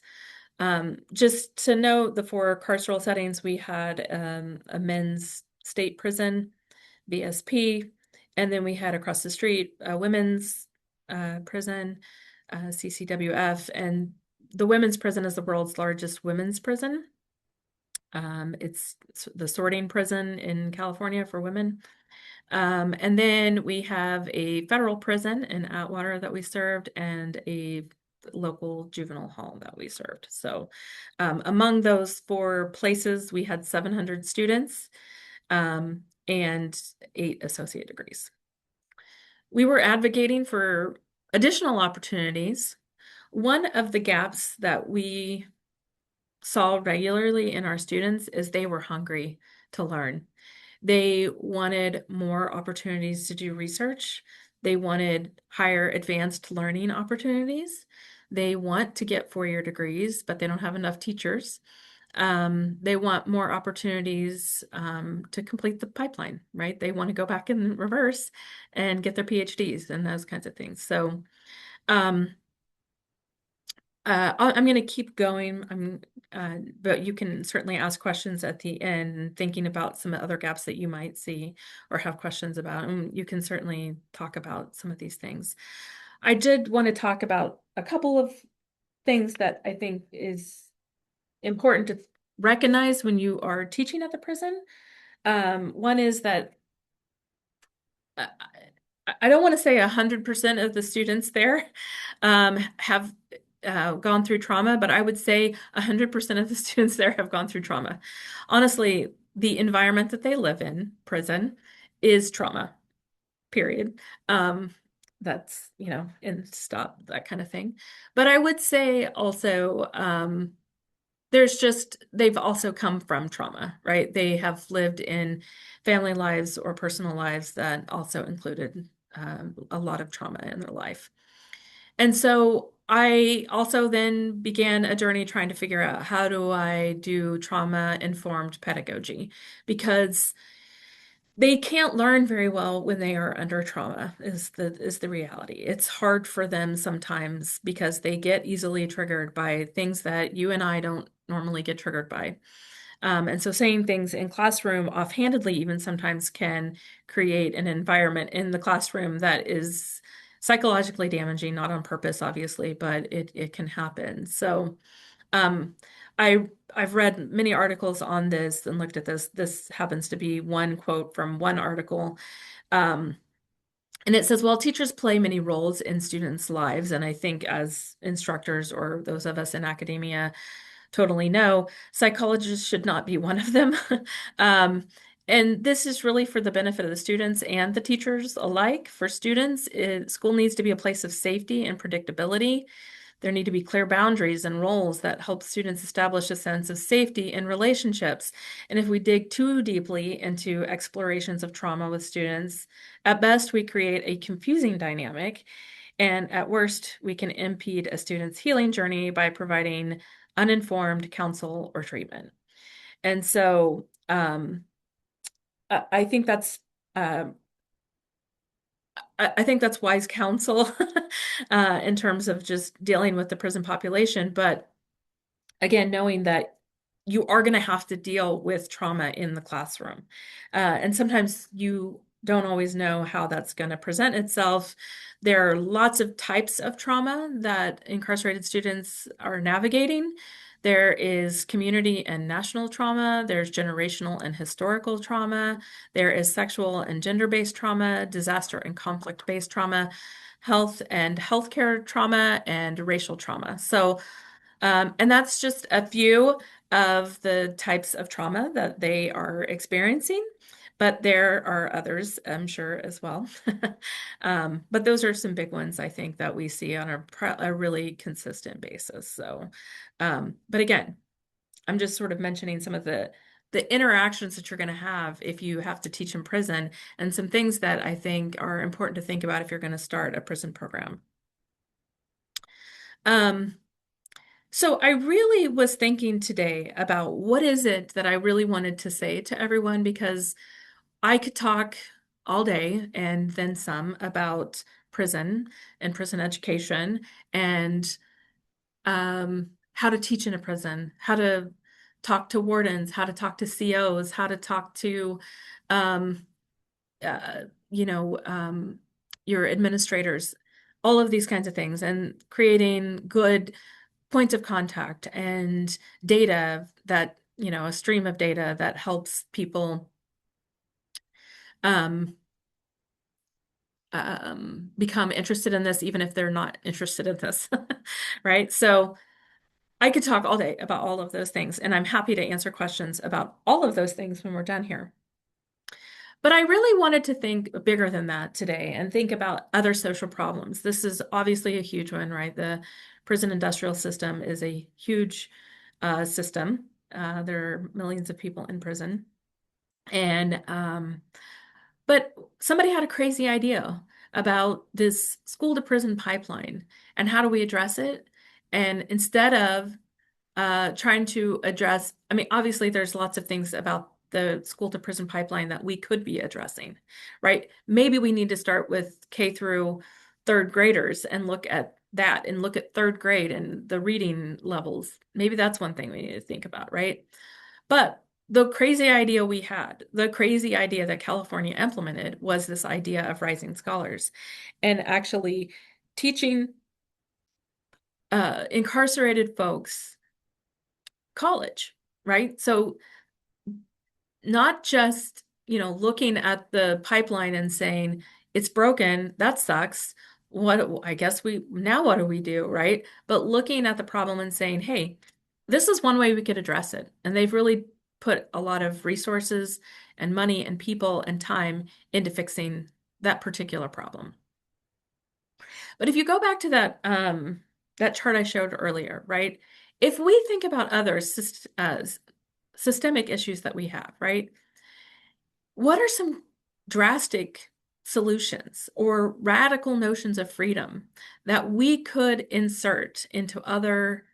Just to note, the 4 carceral settings, we had a men's state prison, VSP, and then we had across the street a women's prison, CCWF, and the women's prison is the world's largest women's prison. It's the sorting prison in California for women. And then we have a federal prison in Atwater that we served, and a local juvenile hall that we served. So among those 4 places, we had 700 students and 8 associate degrees. We were advocating for additional opportunities. One of the gaps that we saw regularly in our students is they were hungry to learn. They wanted more opportunities to do research. They wanted higher advanced learning opportunities. They want to get 4-year degrees, but they don't have enough teachers. They want more opportunities to complete the pipeline, right? They want to go back in reverse and get their PhDs and those kinds of things. So I'm going to keep going, but you can certainly ask questions at the end, thinking about some other gaps that you might see or have questions about, and you can certainly talk about some of these things. I did want to talk about a couple of things that I think is important to recognize when you are teaching at the prison. One is that I don't want to say 100% of the students there have gone through trauma, but I would say 100% of the students there have gone through trauma. Honestly, the environment that they live in, prison, is trauma, period. That's, and stop, that kind of thing. But I would say also, they've also come from trauma, right? They have lived in family lives or personal lives that also included a lot of trauma in their life. And so I also then began a journey trying to figure out, how do I do trauma-informed pedagogy? Because they can't learn very well when they are under trauma, is the reality. It's hard for them sometimes because they get easily triggered by things that you and I don't normally get triggered by. And so saying things in classroom offhandedly even sometimes can create an environment in the classroom that is psychologically damaging, not on purpose, obviously, but it can happen. So I've read many articles on this and looked at this. This happens to be one quote from one article. And it says, well, teachers play many roles in students' lives. And I think as instructors or those of us in academia totally know, psychologists should not be one of them. And this is really for the benefit of the students and the teachers alike. For students, school needs to be a place of safety and predictability. There need to be clear boundaries and roles that help students establish a sense of safety in relationships. And if we dig too deeply into explorations of trauma with students, at best, we create a confusing dynamic. And at worst, we can impede a student's healing journey by providing uninformed counsel or treatment. And so I think that's I think that's wise counsel in terms of just dealing with the prison population. But again, knowing that you are going to have to deal with trauma in the classroom. And sometimes you don't always know how that's going to present itself. There are lots of types of trauma that incarcerated students are navigating. There is community and national trauma. There's generational and historical trauma. There is sexual and gender-based trauma, disaster and conflict-based trauma, health and healthcare trauma, and racial trauma. So, and that's just a few of the types of trauma that they are experiencing, but there are others, I'm sure, as well. But those are some big ones, I think, that we see on a really consistent basis. So, but again, I'm just sort of mentioning some of the interactions that you're going to have if you have to teach in prison, and some things that I think are important to think about if you're going to start a prison program. So I really was thinking today about what is it that I really wanted to say to everyone, because I could talk all day and then some about prison and prison education and how to teach in a prison, how to talk to wardens, how to talk to COs, how to talk to, you know, your administrators, all of these kinds of things, and creating good points of contact and data that, a stream of data that helps people become interested in this, even if they're not interested in this, right? So I could talk all day about all of those things, and I'm happy to answer questions about all of those things when we're done here. But I really wanted to think bigger than that today and think about other social problems. This is obviously a huge one, right? The prison industrial system is a huge system. There are millions of people in prison. And but somebody had a crazy idea about this school to prison pipeline and how do we address it? And instead of trying to address, I mean, obviously there's lots of things about the school to prison pipeline that we could be addressing, right? Maybe we need to start with K through third graders and look at that and look at third grade and the reading levels. Maybe that's one thing we need to think about, right? But the crazy idea we had, the crazy idea that California implemented, was this idea of rising scholars and actually teaching incarcerated folks college, right? So not just, looking at the pipeline and saying it's broken, that sucks. I guess what do we do, right? But looking at the problem and saying, hey, this is one way we could address it. And they've really put a lot of resources and money and people and time into fixing that particular problem. But if you go back to that chart I showed earlier, right? If we think about other systemic issues that we have, right? What are some drastic solutions or radical notions of freedom that we could insert into other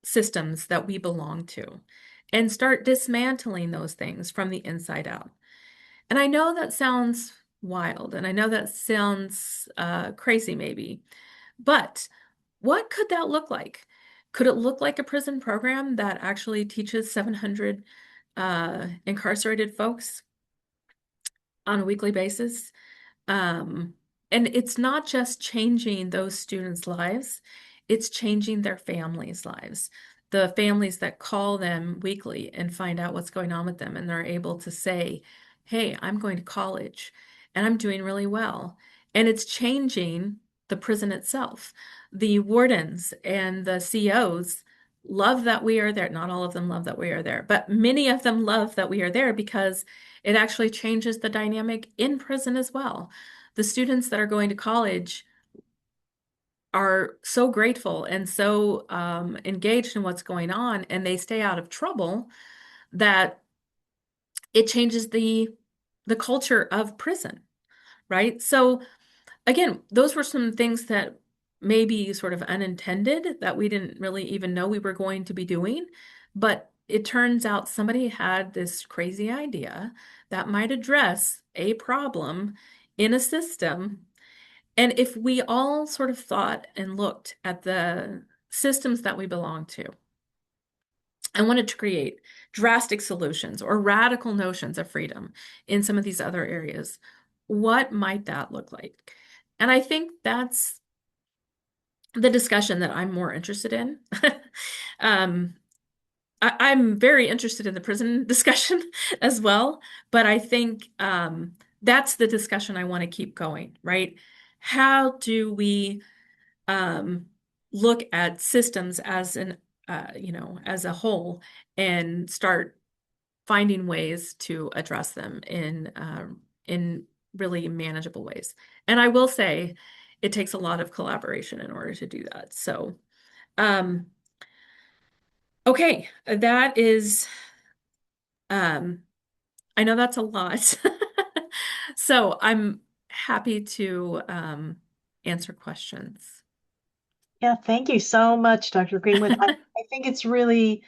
systems that we belong to and start dismantling those things from the inside out? And I know that sounds wild, and I know that sounds crazy maybe, but what could that look like? Could it look like a prison program that actually teaches 700 incarcerated folks on a weekly basis? And it's not just changing those students' lives, it's changing their families' lives. The families that call them weekly and find out what's going on with them, and they're able to say, hey, I'm going to college and I'm doing really well. And it's changing the prison itself. The wardens and the COs love that we are there. Not all of them love that we are there, but many of them love that we are there because it actually changes the dynamic in prison as well. The students that are going to college are so grateful and so engaged in what's going on, and they stay out of trouble, that it changes the culture of prison, right? So again, those were some things that may be sort of unintended that we didn't really even know we were going to be doing. But it turns out somebody had this crazy idea that might address a problem in a system. And if we all sort of thought and looked at the systems that we belong to, I wanted to create drastic solutions or radical notions of freedom in some of these other areas. What might that look like? And I think that's the discussion that I'm more interested in. I'm very interested in the prison discussion as well, but I think that's the discussion I want to keep going, right? How do we look at systems as as a whole and start finding ways to address them in really manageable ways? And I will say it takes a lot of collaboration in order to do that. So, okay, that is, I know that's a lot. So I'm happy to answer questions. Yeah, thank you so much, Dr. Greenwood. I think it's really,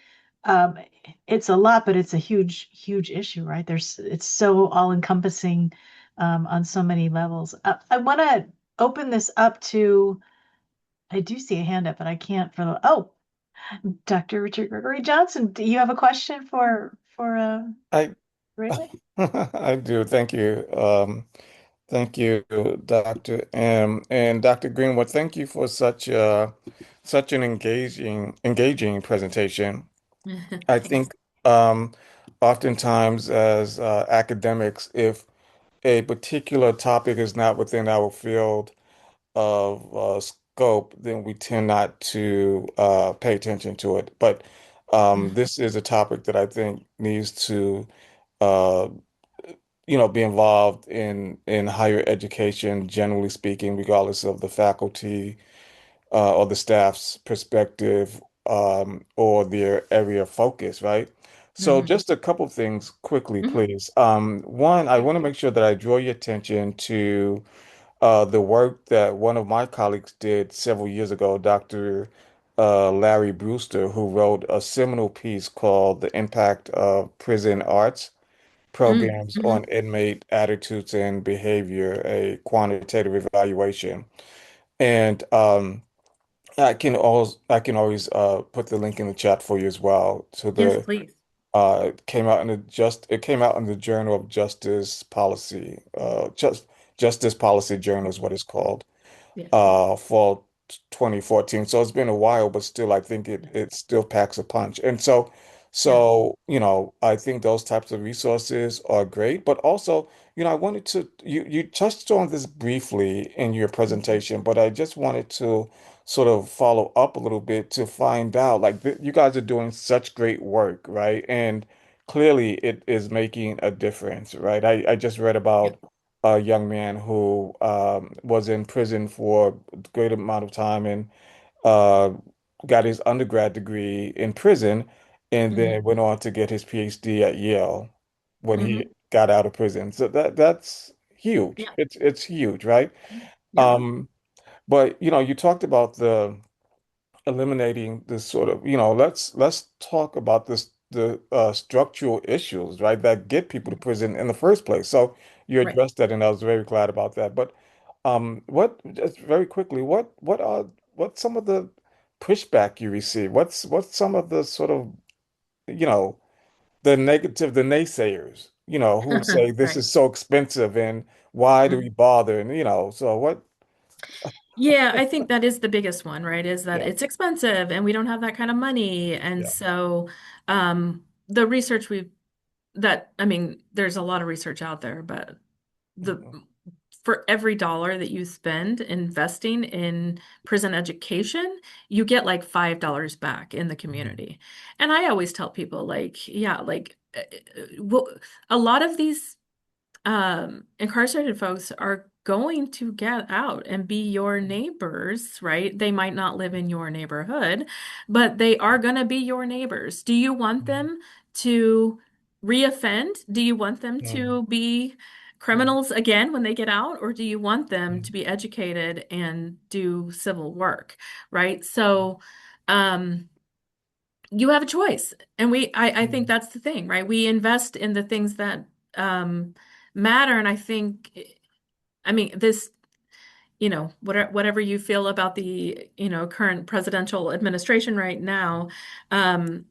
um, it's a lot, but it's a huge, huge issue, right? It's so all-encompassing on so many levels. I want to open this up to, I do see a hand up, but I can't oh, Dr. Richard Gregory Johnson, do you have a question for I Greenwood? I do. Thank you. Thank you, Dr. M. And Dr. Greenwood, thank you for such an engaging presentation. I Thanks. think oftentimes as academics, if a particular topic is not within our field of scope, then we tend not to pay attention to it. But this is a topic that I think needs to uh, be involved in higher education, generally speaking, regardless of the faculty or the staff's perspective or their area of focus, right? So Mhm. just a couple things quickly, Mhm. please. One, I want to make sure that I draw your attention to the work that one of my colleagues did several years ago, Dr. Larry Brewster, who wrote a seminal piece called The Impact of Prison Arts Programs on Mhm. Inmate Attitudes and Behavior, a quantitative evaluation. And I can always put the link in the chat for you as well to Yes, the please. it came out in the Journal of Justice Policy, Justice Policy Journal is what it's called, Yes. fall 2014. So it's been a while, but still, I think it still packs a punch. And so, Yeah. I think those types of resources are great. But also, I wanted to, you touched on this briefly in your presentation, but I just wanted to sort of follow up a little bit to find out, like, you guys are doing such great work, right? And clearly it is making a difference, right? I just read Yeah. about a young man who was in prison for a great amount of time and uh, got his undergrad degree in prison and then Hmm. went on to get his PhD at Yale when he Hmm. got out of prison. So that's huge. Yeah. It's huge, right? Yeah. Um, but you talked about the eliminating this sort of, let's talk about the structural issues, right, that get people to prison in the first place. So you Right. addressed that, and I was very glad about that. But what just very quickly, what's some of the pushback you receive? What's some of the sort of, you know, the naysayers, who say this Right. is so expensive and why do we Mhm. bother? And so what? Yeah, I think that is the biggest one, right? Is that Yeah, it's expensive and we don't have that kind of money. And yeah. so the research I mean, there's a lot of research out there, but the Mhm. for every dollar that you spend investing in prison education, you get like $5 back in the Mhm. community. And I always tell people, like, yeah, like, well, a lot of these incarcerated folks are going to get out and be your neighbors, right? They might not live in your neighborhood, but they are going to be your neighbors. Do you want them to reoffend? Do you want them Mhm. to be Mhm. criminals again when they get out? Or do you want them to Mhm. be educated and do civil work, right? So, um, you have a choice. And I think Mhm. that's the thing, right? We invest in the things that um, matter. And I think, I mean, whatever you feel about the, current presidential administration right now, um,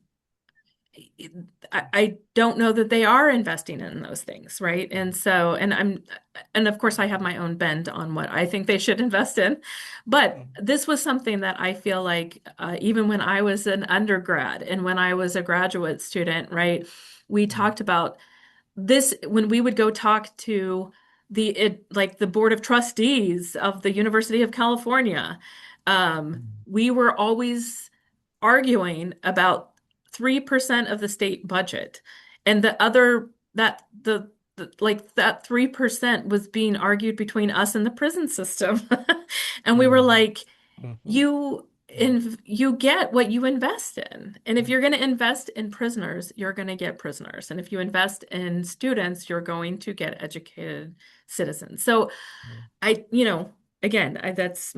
I don't know that they are investing in those things, right? And so, and of course, I have my own bend on what I think they should invest in. But Mhm. this was something that I feel like, even when I was an undergrad and when I was a graduate student, right, we Mhm. talked about this when we would go talk to like the board of trustees of the University of California. We were always arguing about 3% of the state budget. And the other like that 3% was being argued between us and the prison system. And we were Mhm. like, Mhm. you get what you invest in. And if Mhm. you're going to invest in prisoners, you're going to get prisoners. And if you invest in students, you're going to get educated citizens. So again, that's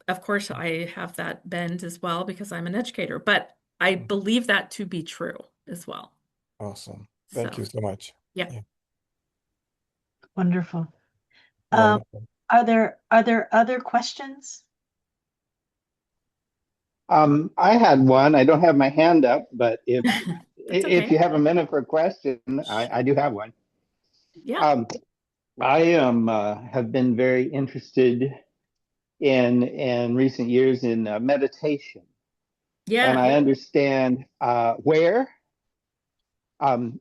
of course, I have that bend as well because I'm an educator, but I Mhm. believe that to be true as well. Awesome. Thank So, you so much. yeah. Yeah, Wonderful. Um, wonderful. are there other questions? I had one. I don't have my hand up, but if That's if okay. you have a minute for a question, I do have one. Yeah. Um, I have been very interested in recent years in meditation, and Yeah. I Yeah. understand where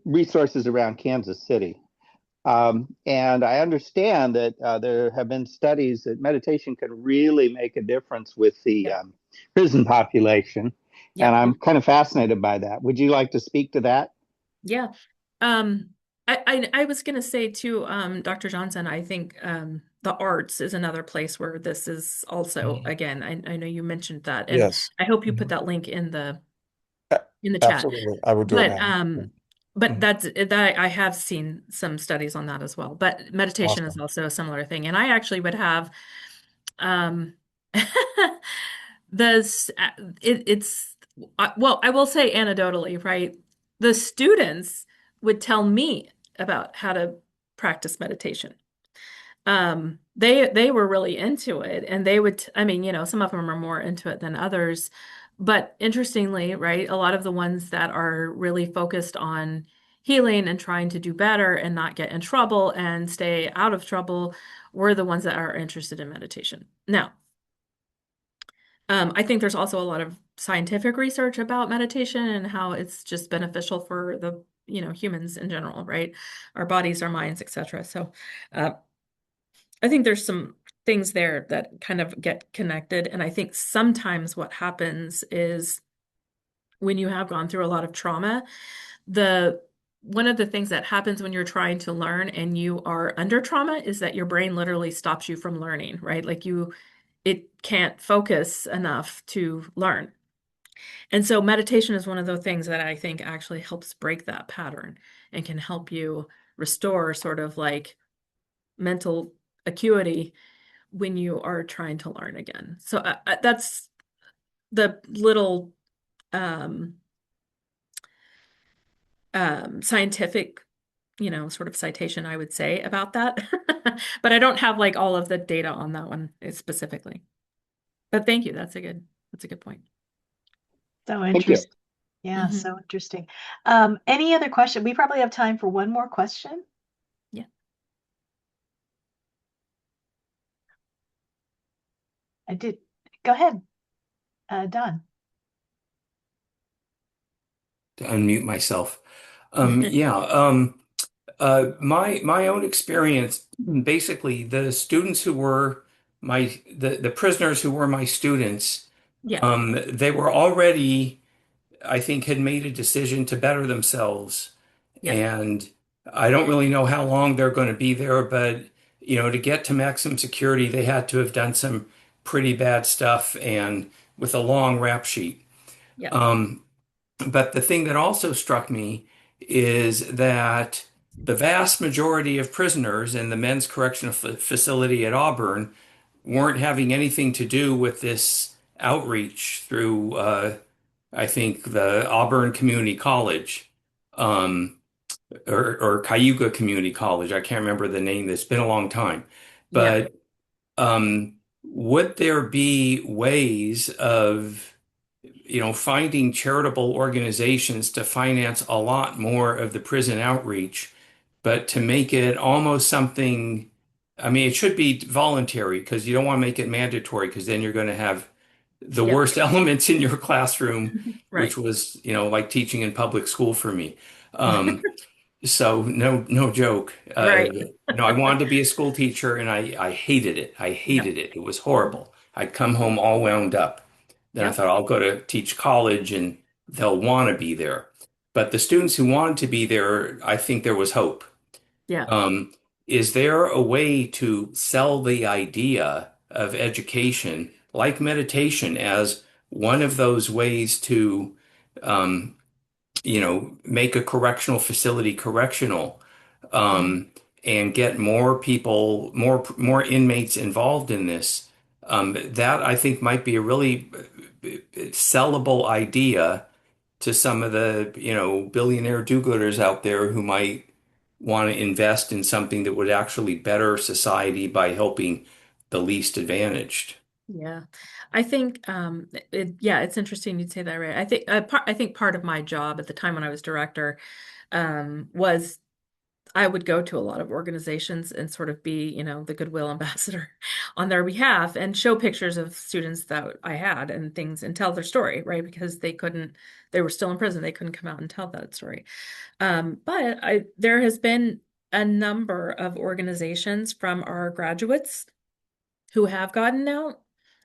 resources around Kansas City. And I understand that there have been studies that meditation can really make a difference with the Yep. prison population. And Yep. I'm kind of fascinated by that. Would you like to speak to that? Yeah. Um, I was going to say too, Dr. Johnson, I think the arts is another place where this is also, Mhm. again, I know you mentioned that, and Yes. I hope you put Mhm. that link in the A- chat. Absolutely. I will do it But now. Mhm. that I have seen some studies on that as well. But meditation is Awesome. also a similar thing. And I actually would have um this it's well, I will say anecdotally, right? The students would tell me about how to practice meditation. They were really into it, and they would, I mean, some of them are more into it than others. But interestingly, right, a lot of the ones that are really focused on healing and trying to do better and not get in trouble and stay out of trouble were the ones that are interested in meditation. Now, I think there's also a lot of scientific research about meditation and how it's just beneficial for the, humans in general, right? Our bodies, our minds, etc. So, uh, I think there's some things there that kind of get connected. And I think sometimes what happens is when you have gone through a lot of trauma, the one of the things that happens when you're trying to learn and you are under trauma is that your brain literally stops you from learning, right? It can't focus enough to learn. And so meditation is one of those things that I think actually helps break that pattern and can help you restore sort of like mental acuity when you are trying to learn again. So that's the little um, scientific, sort of citation I would say about that. But I don't have like all of the data on that one specifically. But thank you. That's a good point. So Thank you. interesting. Yeah, Mhm. so interesting. Any other question? We probably have time for one more question. Yeah. I did. Go ahead, Don. To unmute myself. Yeah. My own experience, basically, the students who were the prisoners who were my students, Yeah. they were already, I think, had made a decision to better themselves. Yeah. And I don't really know how long they're going to be there, but to get to maximum security, they had to have done some pretty bad stuff and with a long rap sheet. Yeah. But the thing that also struck me is that the vast majority of prisoners in the men's correctional facility at Auburn weren't having anything to do with this outreach through, I think, the Auburn Community College, um, or Cayuga Community College. I can't remember the name. It's been a long time. Yeah. But would there be ways of finding charitable organizations to finance a lot more of the prison outreach, but to make it almost something, I mean, it should be voluntary because you don't want to make it mandatory because then you're going to have the Yep. worst elements in your classroom, which Right. was, like teaching in public school for me. So no joke. Right. I wanted to be a school teacher and I hated it. I Yep. hated it. It was horrible. I'd come home all wound up. Then I Yep. thought I'll go to teach college and they'll want to be there. But the students who wanted to be there, I think there was hope. Yeah. Um, is there a way to sell the idea of education, like meditation, as one of those ways to um, make a correctional facility correctional, Mhm. um, and get more people, more inmates involved in this. That I think might be a really sellable idea to some of the, billionaire do-gooders out there who might want to invest in something that would actually better society by helping the least advantaged. Yeah. I think it's interesting you'd say that, right? I think part of my job at the time when I was director was I would go to a lot of organizations and sort of be, the goodwill ambassador on their behalf and show pictures of students that I had and things and tell their story, right? Because they were still in prison. They couldn't come out and tell that story. But there has been a number of organizations from our graduates who have gotten out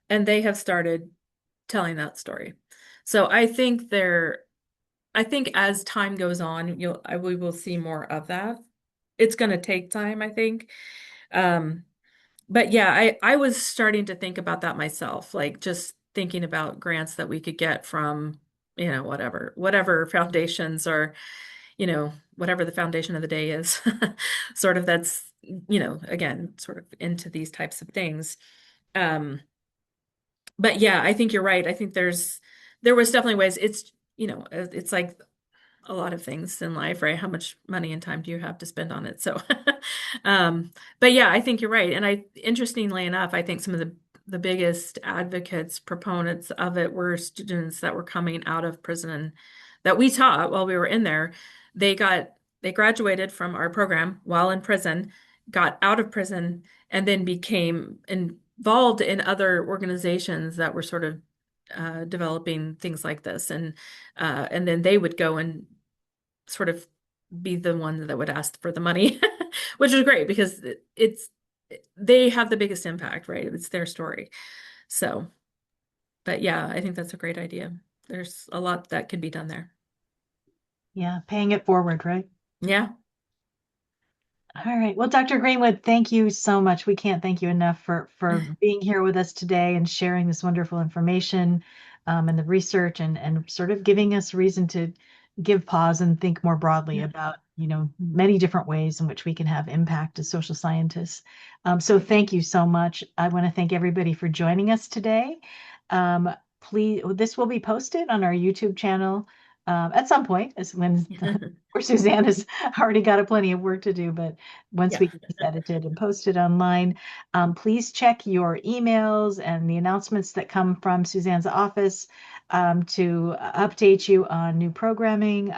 and they have started telling that story. So I think as time goes on, we will see more of that. It's going to take time, I think. Um, but yeah, I was starting to think about that myself, like just thinking about grants that we could get from, whatever foundations or, whatever the foundation of the day is, sort of that's, again, sort of into these types of things. But yeah, I think you're right. I think there was definitely ways. It's like a lot of things in life, right? How much money and time do you have to spend on it? So, but yeah, I think you're right. And interestingly enough, I think some of the biggest advocates, proponents of it were students that were coming out of prison that we taught while we were in there. They graduated from our program while in prison, got out of prison, and then became involved in other organizations that were sort of developing things like this, and then they would go and sort of be the one that would ask for the money, which is great because they have the biggest impact, right? It's their story. So, but yeah, I think that's a great idea. There's a lot that can be done there. Yeah, paying it forward, right? Yeah. All right. Well, Dr. Greenwood, thank you so much. We can't thank you enough for being here with us today and sharing this wonderful information and the research and sort of giving us reason to give pause and think more broadly about, many different ways in which we can have impact as social scientists. So thank you so much. I want to thank everybody for joining us today. Please, this will be posted on our YouTube channel at some point, as when where Suzanne has already got plenty of work to do, but once we get this edited and posted online, please check your emails and the announcements that come from Suzanne's office to update you on new programming.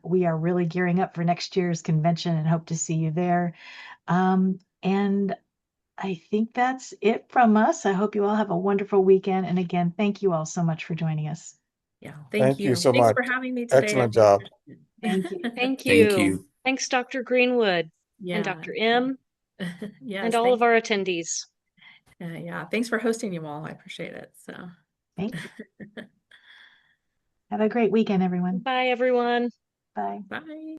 We are really gearing up for next year's convention and hope to see you there. And I think that's it from us. I hope you all have a wonderful weekend. And again, thank you all so much for joining us. Yeah, Thank you so Thanks much. for having me today. Excellent job. Thank you. Thank Thank you. you. Thanks, Dr. Greenwood and Dr. M Yes, and all of our attendees. yeah, thanks for hosting you all. I appreciate it. So thank you. Have a great weekend, everyone. Bye, everyone. Bye. Bye.